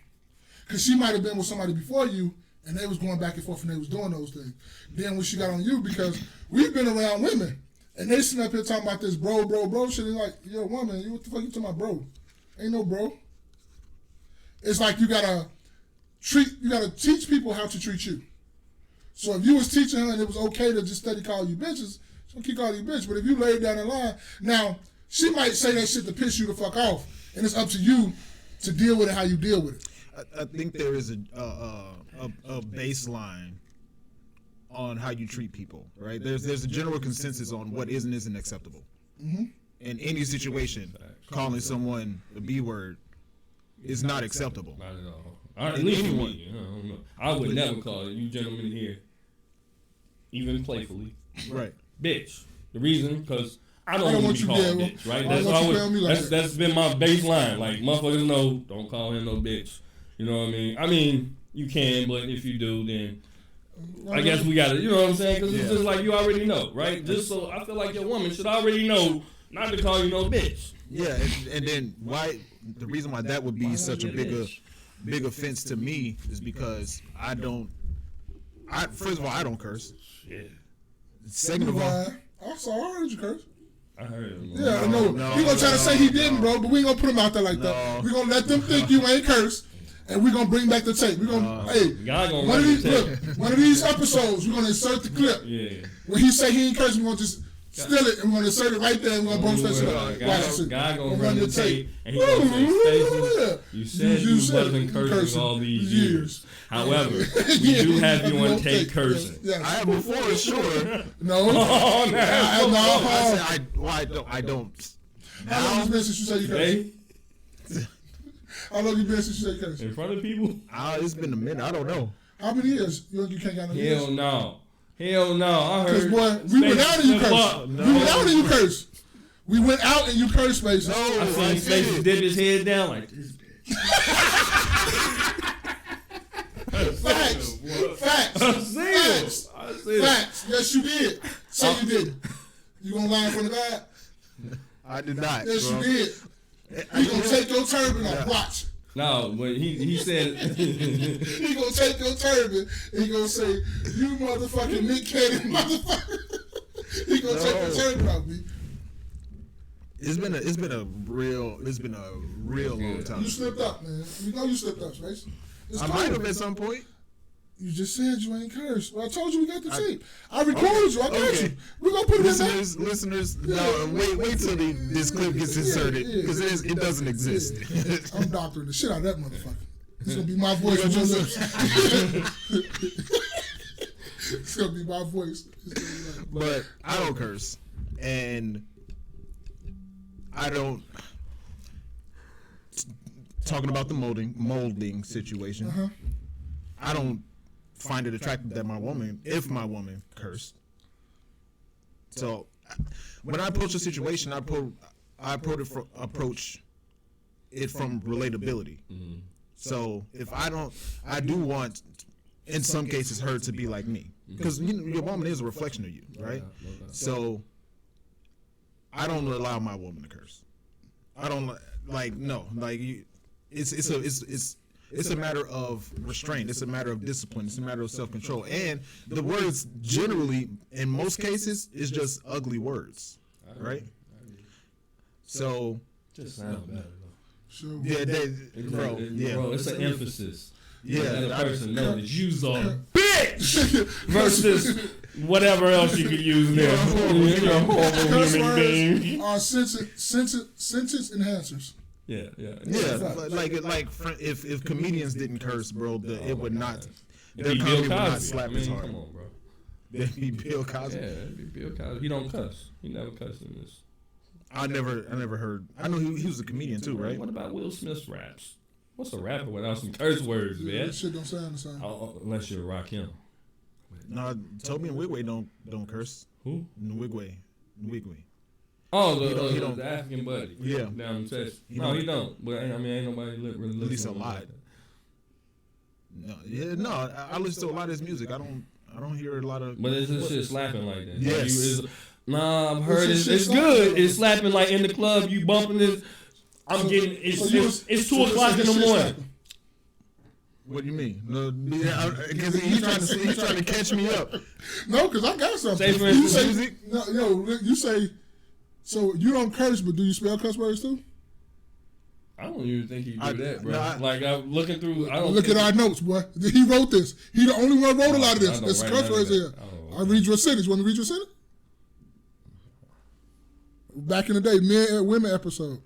Because she might have been with somebody before you and they was going back and forth and they was doing those things. Then when she got on you, because we've been around women and they sitting up here talking about this bro shit. They're like, you're a woman. What the fuck you talking about, bro? Ain't no bro. It's like you gotta teach people how to treat you. So if you was teaching her and it was okay to just steady call you bitches, she's gonna keep calling you bitch. But if you laid down the line, now she might say that shit to piss you the fuck off, and it's up to you to deal with it how you deal with it. I think there is a baseline on how you treat people, right? There's a general consensus on what is and isn't acceptable. Mm-hmm. In any situation, calling someone a B word is not acceptable. Not at all. At least anyone. Me, I don't know. I would never call you gentlemen here, even playfully, right? Bitch. The reason, because I don't want to be called bitch, right? That's been my baseline. Like motherfuckers know, don't call him no bitch. You know what I mean? I mean, you can, but if you do, then I guess we gotta. You know what I'm saying? Because it's just like you already know, right? Just so I feel like your woman should already know not to call you no bitch. Yeah, and then why? The reason why that would be such a big offense to me is because first of all, I don't curse. Shit. Second of all, I'm sorry, I heard you curse. I heard him. Yeah, I know. He gonna try to say he didn't, bro, but we ain't gonna put him out there like that. We gonna let them think you ain't cursed, and we gonna bring back the tape. We gonna, one of these episodes, we gonna insert the clip. Yeah. When he say he ain't cursed, we gonna just steal it and we're gonna insert it right there and we're gonna both say it. Guy gonna run the tape and he gonna say, Stacey, you said you wasn't cursing all these years. However, we do have you on tape cursing. Yes. I have before, sure. No. I don't. How long you been since you said you cursed? How long you been since you said you cursed? In front of people? It's been a minute. I don't know. How many years? You can't count no years? Hell no. I heard. Because, boy, we went out and you cursed. We went out and you cursed. We went out and you cursed, Space. No, I seen Space dip his head down like this bitch. Facts. I see it. Facts. Yes, you did. Say you didn't. You gonna lie in front of God? I did not. Yes, you did. You gonna take your turban off. Watch. No, but he said he gonna take your turban and he gonna say, "You motherfucking Nick Cannon motherfucker." He gonna take your turban off me. It's been a real long time. You slipped up, man. You know you slipped up, Space. I might have at some point. You just said you ain't cursed. Well, I told you we got the tape. I recorded you. I got you. We're going to put it in there. Listeners, no, wait till this clip gets inserted because it doesn't exist. Yeah. I'm doctoring the shit out of that motherfucker. It's going to be my voice on your lips. It's going to be my voice. But I don't curse. And I don't... Talking about the molding situation, I don't find it attractive that if my woman cursed. So when I approach a situation, I approach it from relatability. Mm-hmm. So if I do want, in some cases, her to be like me, because your woman is a reflection of you, right? So I don't allow my woman to curse. I don't It's a matter of restraint. It's a matter of discipline. It's a matter of self-control. And the words generally, in most cases, is just ugly words, right? So, just sound better. Sure. Yeah, bro, it's an emphasis. Yeah, let a person know that you's a bitch versus whatever else you could use there. You're a horrible human being. Are sentence enhancers. Yeah. Like if comedians didn't curse, bro, it would not. Their comedy would not slap as hard. Come on, bro. That'd be Bill Cosby. Yeah, that'd be Bill Cosby. He don't cuss. He never cussed in this. I never heard. I know he was a comedian too, right? What about Will Smith's raps? What's a rapper without some curse words, man? That shit don't sound the same. Unless you're Rakim. No, Toby and Wigway don't curse. Who? Wigway. Oh, he don't. the African buddy. Yeah. Down in Texas. No, he don't. But I mean, ain't nobody really At least listen a to him lot. like that. I listen to a lot of his music. I don't hear a lot of. But it's just shit slapping like that. Yes. I've heard it's good. It's slapping like in the club. You bumping this. It's 2 o'clock in the morning. What do you mean? No, because he's trying to catch me up. No, because I got something. Say for instance, you say, music. No, you say. So you don't curse, but do you spell cuss words too? I don't even think he do that, bro. No, like I'm looking through. I don't look at our notes, boy. He wrote this. He the only one wrote a lot of this. There's cuss words here. Oh, I read your sentence. You want me to read your sentence? Back in the day, men and women episode.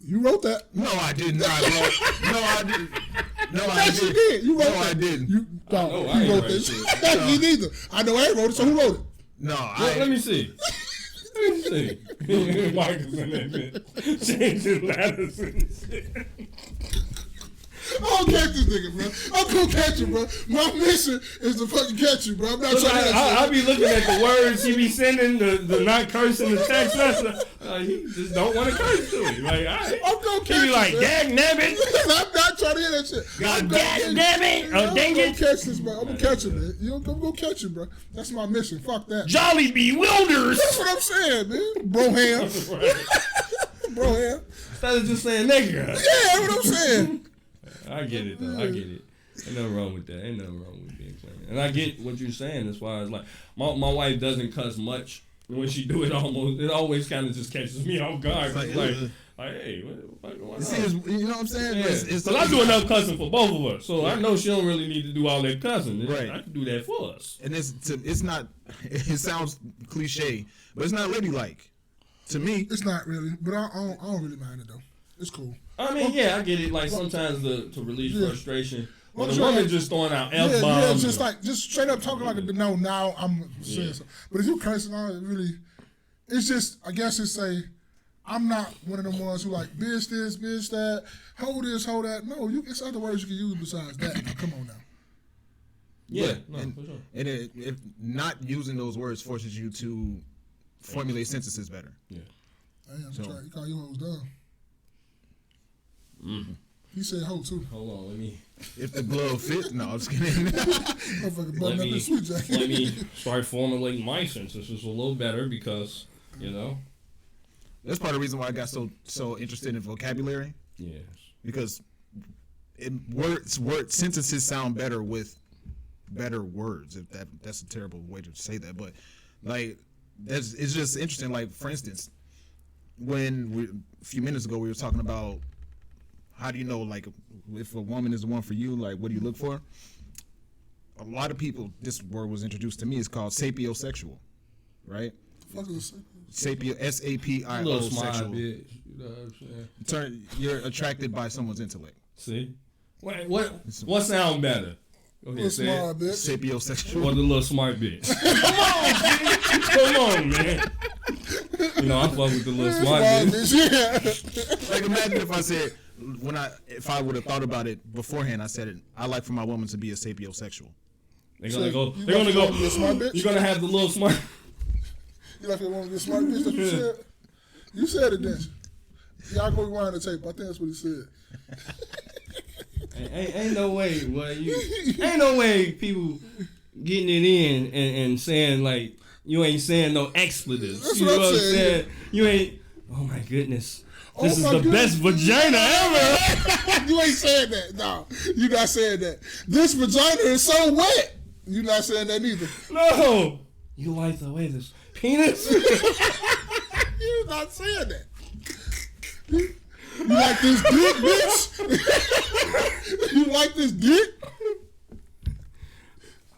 You wrote that. No, I did not, bro. No, I didn't. No, I Yes, you didn't. did. You wrote No, that. I didn't. He wrote this. Me neither. I know I ain't wrote it, so who wrote it? No, let me see. Let me see. Michael's in that bit. Changing letters and shit. I'm gonna catch this nigga, bro. I'm gonna catch him, bro. My mission is to fucking catch you, bro. I'm not trying to. I be looking at the words he be sending, the not cursing, the text message. He just don't want to curse to me. Like, I'm gonna catch he be like, dag nabbit. I'm not trying to hear that shit. God damn it. Oh, dang I'm gonna it. catch this, bro. I'm gonna catch him, man. I'm gonna catch him, bro. That's my mission. Fuck that. Jolly bewilders. That's what I'm saying, man. Bro ham. Bro ham. Instead of just saying nigga. Yeah, that's what I'm saying. I get it, though. I get it. Ain't nothing wrong with that. Ain't nothing wrong with being plain. And I get what you're saying as far as, like, my wife doesn't cuss much. And when she do it, it always kind of just catches me off guard. Like, hey, what See, you know what I'm saying? Yeah. But I do enough cussing for both of us. So I know she don't really need to do all that cussing. Right. I can do that for us. And it's not, it sounds cliche, but it's not ladylike. To me. It's not really, but I don't really mind it, though. It's cool. I mean, yeah, I get it. Like, sometimes to release frustration. When a Well, woman just throwing out F-bombs. Yeah, just straight up talking like a no. Now I'm saying something. But if you cursing out, it really, it's just, I guess it's I'm not one of them ones who like bitch this, bitch that, hold this, hold that. No, it's other words you can use besides that. Now, come on now. Yeah, and, for sure. And if not using those words forces you to formulate sentences better. Yeah. Damn, you call your hoes dumb. Mm-hmm. He said hoe too. Hold on, let me. If the glove fit, no, I'm just kidding. Let me start formulating my sentences a little better because, That's part of the reason why I got so interested in vocabulary. Yes. Because sentences sound better with better words. If that's a terrible way to say that, but like it's just interesting. Like, for instance, a few minutes ago we were talking about how do you know, like, if a woman is the one for you, like, what do you look for? A lot of people, this word was introduced to me, it's called sapiosexual, right? Sapio, S-A-P-I-O, little smart sexual. bitch. You know what I'm saying? You're attracted by someone's intellect. See? What sound better? Go ahead, say it. Sapiosexual. Or the little smart bitch. Come on, man. I fuck with the little smart bitch. Like, imagine if I said, if I would have thought about it beforehand, I said it. I like for my woman to be a sapiosexual. They're gonna go. You're gonna have the little smart. You like for a woman to be a smart bitch? That you said. You said it, didn't you? Y'all go rewind the tape. I think that's what he said. Ain't no way. Ain't no way people getting it in and saying like you ain't saying no expletives. That's you know what I'm saying. You ain't. Oh my goodness. This is the best vagina ever. You ain't saying that. No, you not saying that. This vagina is so wet. You not saying that neither. No. You like the way this penis? You not saying that. You like this dick, bitch? You like this dick?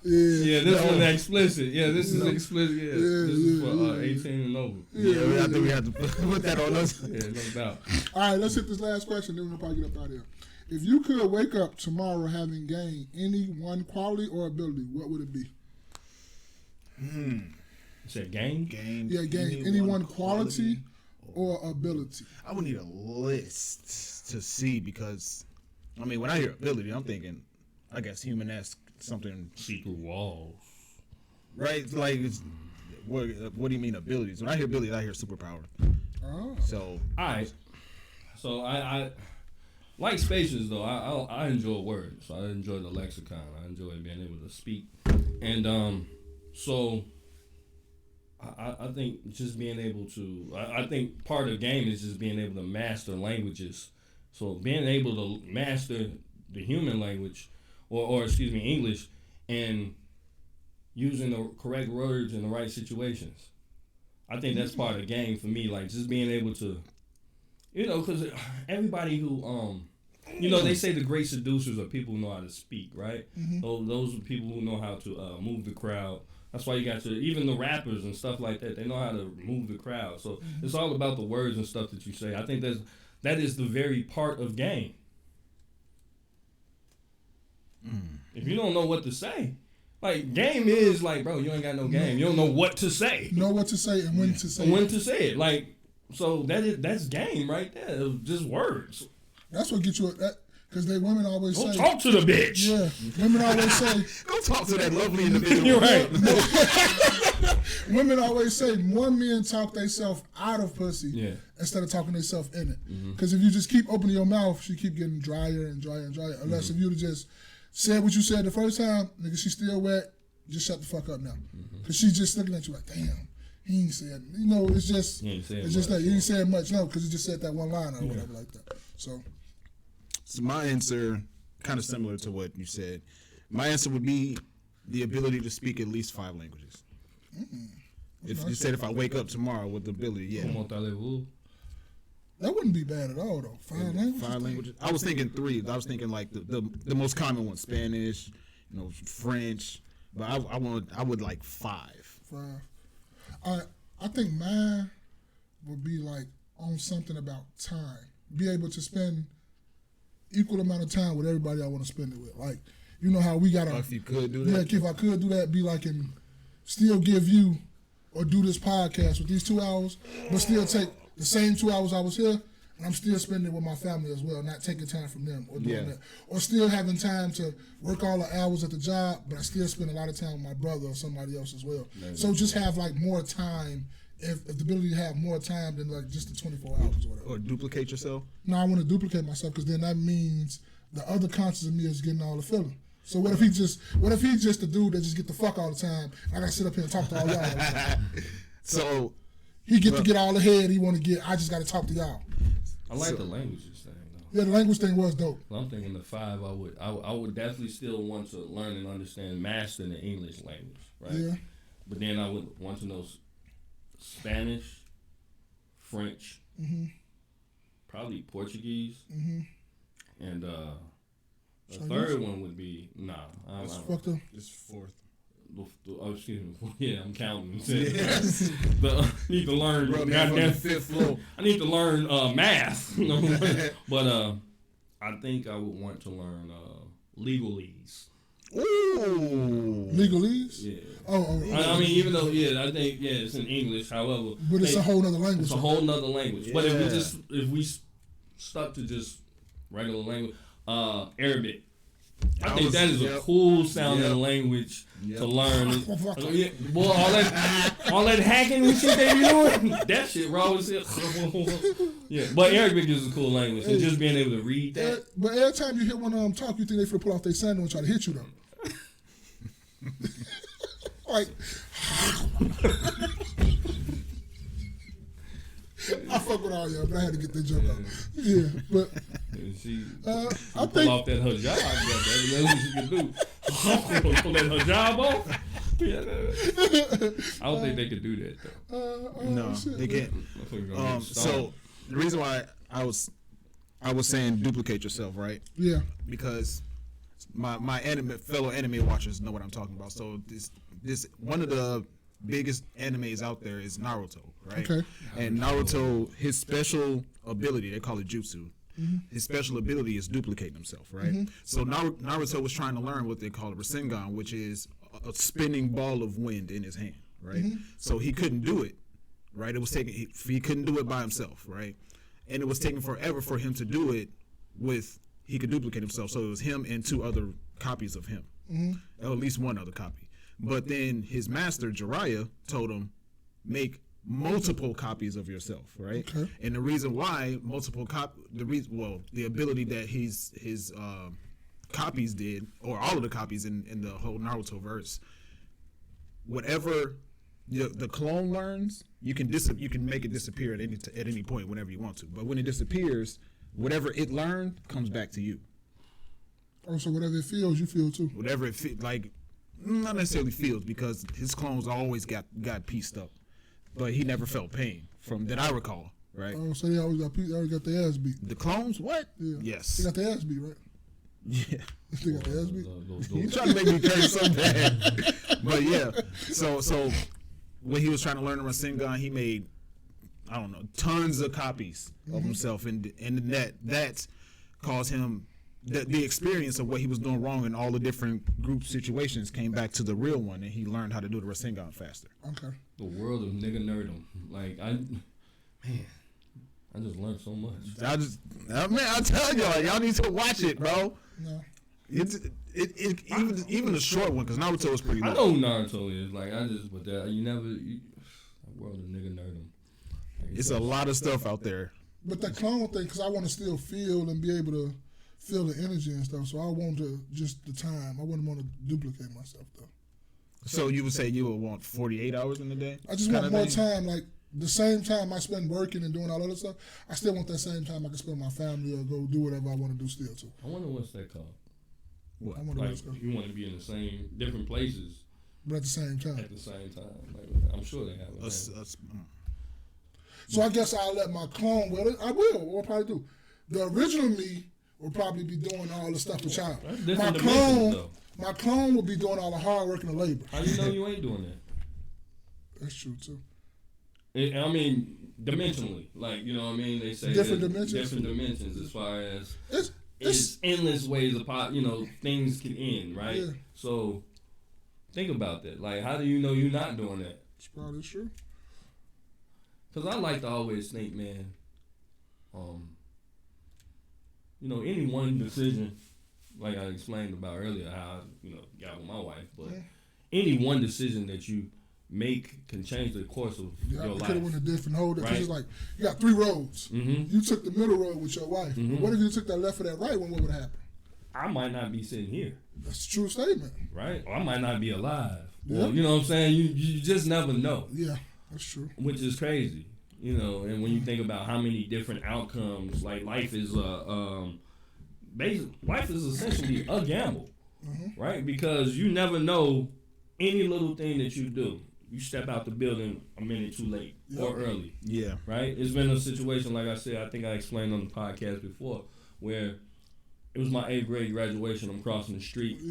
Yeah, this one's explicit. Yeah, this is explicit. Yeah, this is for 18 and over. Yeah, I think we have to put that on us. Yeah, no doubt. All right, let's hit this last question, then we'll probably get up out of here. If you could wake up tomorrow having gained any one quality or ability, what would it be? You said game? Yeah, game. Any one quality or ability. I would need a list to see because, I mean, when I hear ability, I'm thinking, I guess, human-esque something. See through walls. Right? Like, what do you mean abilities? When I hear abilities, I hear superpower. Oh. So. All right. So I like spaces, though. I enjoy words. I enjoy the lexicon. I enjoy being able to speak. And so I think just being able to, I think part of the game is just being able to master languages. So being able to master the human language, or excuse me, English, and using the correct words in the right situations. I think that's part of the game for me. Like just being able to, because everybody who, they say the great seducers are people who know how to speak, right? Mm-hmm. Those are people who know how to move the crowd. That's why you got even the rappers and stuff like that, they know how to move the crowd. So it's all about the words and stuff that you say. I think that is the very part of game. If you don't know what to say, like game is like, bro, you ain't got no game. You don't know what to say. Know what to say and when to say it. When to say it. Like, so that's game right there. Just words. That's what gets you that. Because women always say, go talk to the bitch. Yeah, women always say, go talk to that lovely individual. You're right. Women always say more men talk themselves out of pussy instead of talking themselves in it. Because if you just keep opening your mouth, she keep getting drier and drier and drier. Unless if you'd have just said what you said the first time, nigga, she still wet. Just shut the fuck up now. Because she's just looking at you like, damn, he ain't said. It's just like he ain't saying much. No, because he just said that one line or whatever like that. So my answer, kind of similar to what you said. My answer would be the ability to speak at least 5 languages. If you said if I wake up tomorrow with the ability, yeah. That wouldn't be bad at all, though. 5 languages. 5 languages. I was thinking 3. I was thinking like the most common ones: Spanish, French. But I would like 5. 5. I think mine would be like on something about time. Be able to spend equal amount of time with everybody I want to spend it with. Like, you know how we gotta. If you could do that. Yeah, if I could do that, be like and still give you or do this podcast with these 2 hours, but still take the same 2 hours I was here, and I'm still spending it with my family as well, not taking time from them or doing that. Or still having time to work all the hours at the job, but I still spend a lot of time with my brother or somebody else as well. So just have like more time, if the ability to have more time than like just the 24 hours or whatever. Or duplicate yourself? No, I want to duplicate myself because then that means the other conscious of me is getting all the feeling. So what if he's just a dude that just get the fuck all the time? I gotta sit up here and talk to all y'all all the time. So he to get all the head he want to get. I just gotta talk to y'all. I like the languages thing though. Yeah, the language thing was dope. Well, I'm thinking the 5. I would definitely still want to learn and understand, master the English language, right? Yeah. But then I would want to know Spanish, French, probably Portuguese, and the third one would be It's 4th. Oh, excuse me. Yeah, I'm counting. I need to learn. Goddamn 5th floor. I need to learn math. But I think I would want to learn legalese. Ooh. Legalese? Yeah. Oh. I mean, even though I think it's in English. However, but it's a whole nother language. It's a whole nother language. Yeah. But if we stuck to just regular language, Arabic. I think that is a cool sounding language to learn. Boy, all that hacking and shit they be doing, that shit raw as hell. Yeah, but Arabic is a cool language, and just being able to read that. But every time you hear one of them talk, you think they finna pull off their sandal and try to hit you though. Like, I fuck with all y'all, but I had to get that joke out. Yeah, but I think pull off that hijab. That's what she can do. Pull that hijab off. I don't think they could do that though. No, they can't. So the reason why I was saying duplicate yourself, right? Yeah. Because my fellow anime watchers know what I'm talking about. So this one of the biggest animes out there is Naruto, right? Okay. And Naruto, his special ability, they call it jutsu. His special ability is duplicating himself, right? So Naruto was trying to learn what they call a Rasengan, which is a spinning ball of wind in his hand, right? So he couldn't do it, right? It was taking he couldn't do it by himself, right? And it was taking forever for him to do it he could duplicate himself. So it was him and 2 other copies of him, or at least 1 other copy. But then his master Jariah told him, make multiple copies of yourself, right? Okay. And the reason why the ability that his copies did, or all of the copies in the whole Naruto verse, whatever the clone learns, you can make it disappear at any point whenever you want to. But when it disappears, whatever it learned comes back to you. Oh, so whatever it feels, you feel too. Whatever it feels, like, not necessarily feels, because his clones always got pieced up, but he never felt pain from that I recall, right? Oh, so they always got their ass beat. The clones, what? Yeah. Yes. They got their ass beat, right? Yeah. They got their ass beat. You trying to make me curse so bad, but yeah. So when he was trying to learn the Rasengan, he made, I don't know, tons of copies of himself, and that caused him the experience of what he was doing wrong in all the different group situations came back to the real one, and he learned how to do the Rasengan faster. Okay. The world of nigga nerdom, like I just learned so much. I tell y'all need to watch it, bro. No. Even the short one, because Naruto is pretty long. I know who Naruto is. Like the world of nigga nerdom. Like, it's a lot of stuff out there. But that clone thing, because I want to still feel and be able to feel the energy and stuff. So I want just the time. I wouldn't want to duplicate myself though. So you would say you would want 48 hours in a day? I just want more time, like the same time I spend working and doing all other stuff. I still want that same time I can spend with my family or go do whatever I want to do still too. I wonder what's that called. What? I wonder like what's called. You want to be in the same different places, but at the same time. At the same time, like, I'm sure they have it. So I guess I'll let my clone. Well, I will. What I'll probably do. The original me will probably be doing all the stuff with y'all. My clone will be doing all the hard work and the labor. How do you know you ain't doing that? That's true too. I mean, dimensionally, like, you know what I mean. They say different dimensions as far as it's endless ways of things can end, right? Yeah. So think about that. Like, how do you know you're not doing that? It's probably true. Because I like to always think, man, any one decision, like I explained about earlier, how I, got with my wife, but any one decision that you make can change the course of your life. You could have went a different road. Right? It's like, you got 3 roads. Mm-hmm. You took the middle road with your wife. Mm-hmm. What if you took that left or that right one? What would happen? I might not be sitting here. That's a true statement. Right? Or I might not be alive. Yeah. Well, you know what I'm saying? You just never know. Yeah, that's true. Which is crazy. And when you think about how many different outcomes, like life is life is essentially a gamble, right? Because you never know any little thing that you do. You step out the building a minute too late or early. Yeah. Right? It's been a situation, like I said, I think I explained on the podcast before, where it was my 8th grade graduation. I'm crossing the street,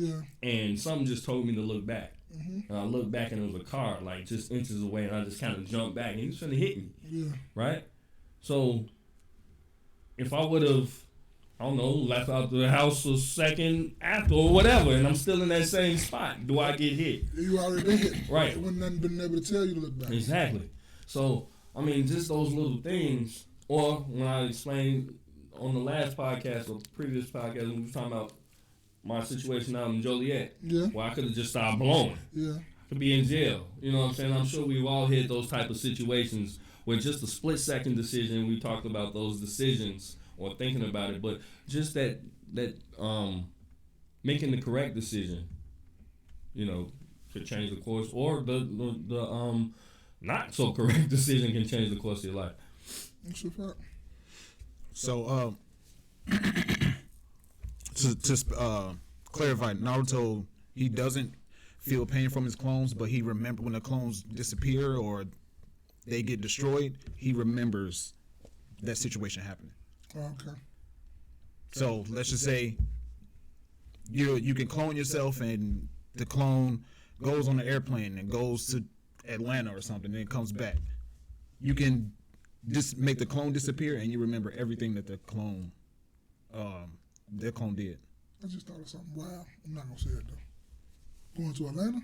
and something just told me to look back. And I looked back, and it was a car, like, just inches away, and I just kind of jumped back, and he was trying to hit me. Yeah. Right? So, if I would have, I don't know, left out the house a second after or whatever, and I'm still in that same spot, do I get hit? You already been hit. Right. Wouldn't nothing been able to tell you to look back. Exactly. So, I mean, just those little things, or when I explained on the last podcast or previous podcast, when we were talking about my situation out in Joliet, where I could have just stopped blowing. Yeah. I could be in jail. You know what I'm saying? I'm sure we've all hit those type of situations where just a split-second decision, we talked about those decisions or thinking about it, but just that making the correct decision, could change the course, or the not so correct decision can change the course of your life. That's a fact. So, to clarify, Naruto, he doesn't feel pain from his clones, but he remember when the clones disappear or they get destroyed, he remembers that situation happening. Okay. So let's just say you can clone yourself, and the clone goes on the airplane and goes to Atlanta or something, and it comes back. You can just make the clone disappear, and you remember everything that the clone did. I just thought of something wild. I'm not gonna say it though. Going to Atlanta?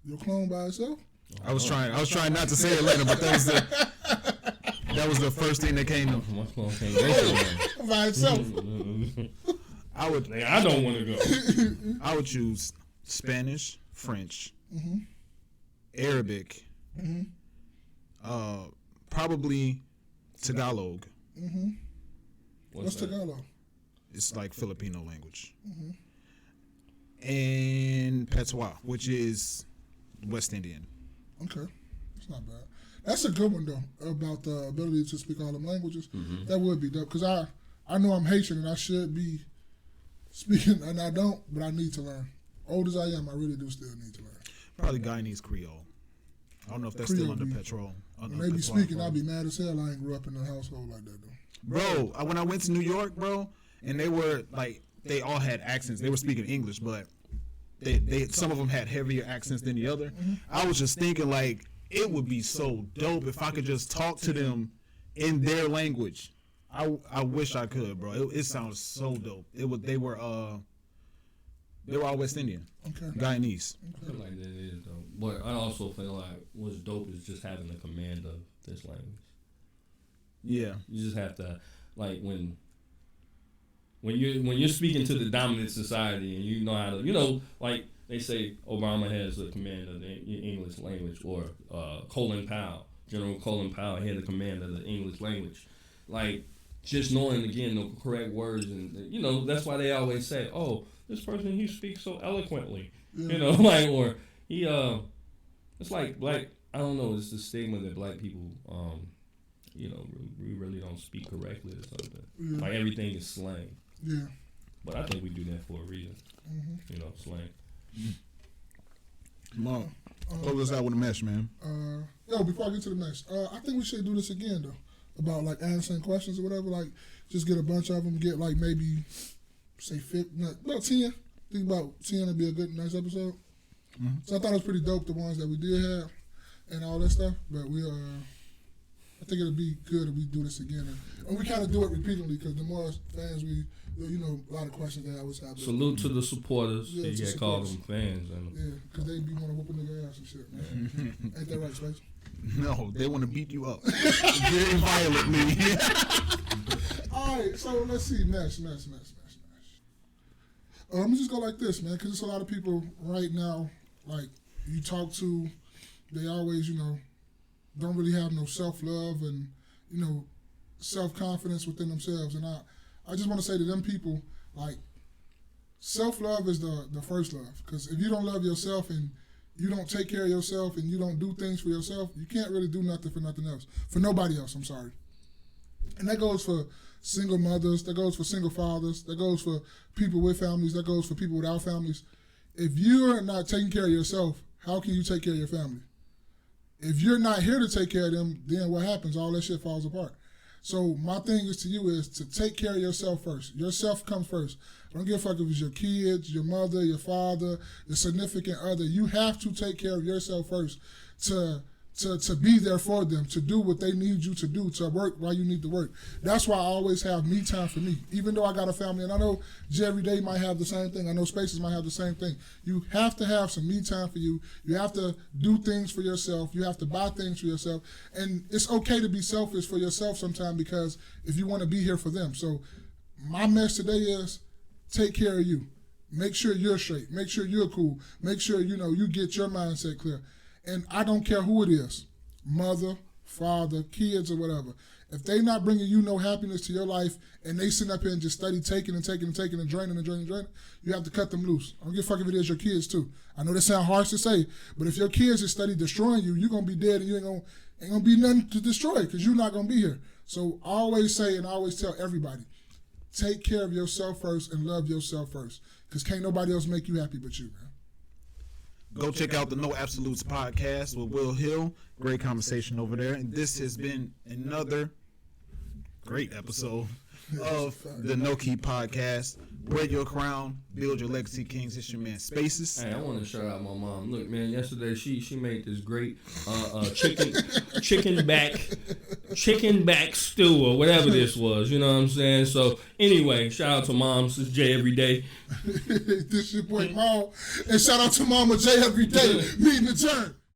Your clone by itself? I was trying not to say it later, but that was the first thing that came to My clone came by itself. I don't want to go. I would choose Spanish, French, Arabic, probably Tagalog. What's Tagalog? It's like Filipino language. And Patois, which is West Indian. Okay, that's not bad. That's a good one though, about the ability to speak all them languages. That would be dope, because I know I'm Haitian and I should be speaking, and I don't, but I need to learn. Old as I am, I really do still need to learn. Probably Guyanese Creole. I don't know if that's Creole still under be- patrol. When they be speaking, I'll be mad as hell I ain't grew up in a household like that though. Bro, when I went to New York, bro, and they were like, they all had accents. They were speaking English, but they some of them had heavier accents than the other. I was just thinking, like, it would be so dope if I could just talk to them in their language. I wish I could, bro. It sounds so dope. They were all West Indian, Guyanese. I feel like that is dope, but I also feel like what's dope is just having the command of this language. Yeah, you just have to, like, when you're speaking to the dominant society and you know how to, like they say Obama has the command of the English language, or General Colin Powell had the command of the English language. Like, just knowing, again, the correct words, and that's why they always say, oh, this person, he speaks so eloquently, or he it's like black, I don't know, it's the stigma that black people we really don't speak correctly or something. Like, everything is slang. Yeah. But I think we do that for a reason. Slang. Come on. Close us out with a mesh, man. Before I get to the mesh, I think we should do this again, though, about, like, answering questions or whatever. Like, just get a bunch of them, get, like, maybe, say, 10. Think about 10 would be a good, nice episode. So I thought it was pretty dope, the ones that we did have and all that stuff. But I think it'll be good if we do this again. And we kind of do it repeatedly, because the more fans a lot of questions they always have. Salute to the supporters. Yeah, you can't call them fans. Yeah, because they be want to whoop a nigga ass and shit, man. Ain't that right, Space? No, they want to beat you up very violently. All right, so let's see. Mesh. Let me just go like this, man, because there's a lot of people right now, like, you talk to, they always, don't really have no self-love and, self-confidence within themselves. And I just want to say to them people, like, self-love is the first love. Because if you don't love yourself and you don't take care of yourself and you don't do things for yourself, you can't really do nothing for nothing else. For nobody else, I'm sorry. And that goes for single mothers, that goes for single fathers, that goes for people with families, that goes for people without families. If you're not taking care of yourself, how can you take care of your family? If you're not here to take care of them, then what happens? All that shit falls apart. So my thing is to you is to take care of yourself first. Yourself comes first. I don't give a fuck if it's your kids, your mother, your father, your significant other. You have to take care of yourself first to be there for them, to do what they need you to do, to work while you need to work. That's why I always have me time for me. Even though I got a family, and I know Jerry Day might have the same thing. I know Spaces might have the same thing. You have to have some me time for you. You have to do things for yourself. You have to buy things for yourself. And it's okay to be selfish for yourself sometimes, because if you want to be here for them. So my message today is take care of you. Make sure you're straight. Make sure you're cool. Make sure, you get your mindset clear. And I don't care who it is, mother, father, kids, or whatever. If they not bringing you no happiness to your life and they sit up here and just study taking and draining, you have to cut them loose. I don't give a fuck if it is your kids too. I know that sounds harsh to say, but if your kids is study destroying you, you're going to be dead and you ain't gonna be nothing to destroy, because you're not going to be here. So I always say and I always tell everybody, take care of yourself first and love yourself first, because can't nobody else make you happy but you, man. Go check out the No Absolutes podcast with Will Hill. Great conversation over there. And this has been another great episode of the KNoWKi podcast. Wear your crown, build your legacy, Kings. It's your man Spaces. Hey, I want to shout out my mom. Look, man, yesterday she made this great chicken back stew or whatever this was. You know what I'm saying? So anyway, shout out to Mom, Sis J every day. This your boy Mom, and shout out to Mama J every day. Meeting the turn.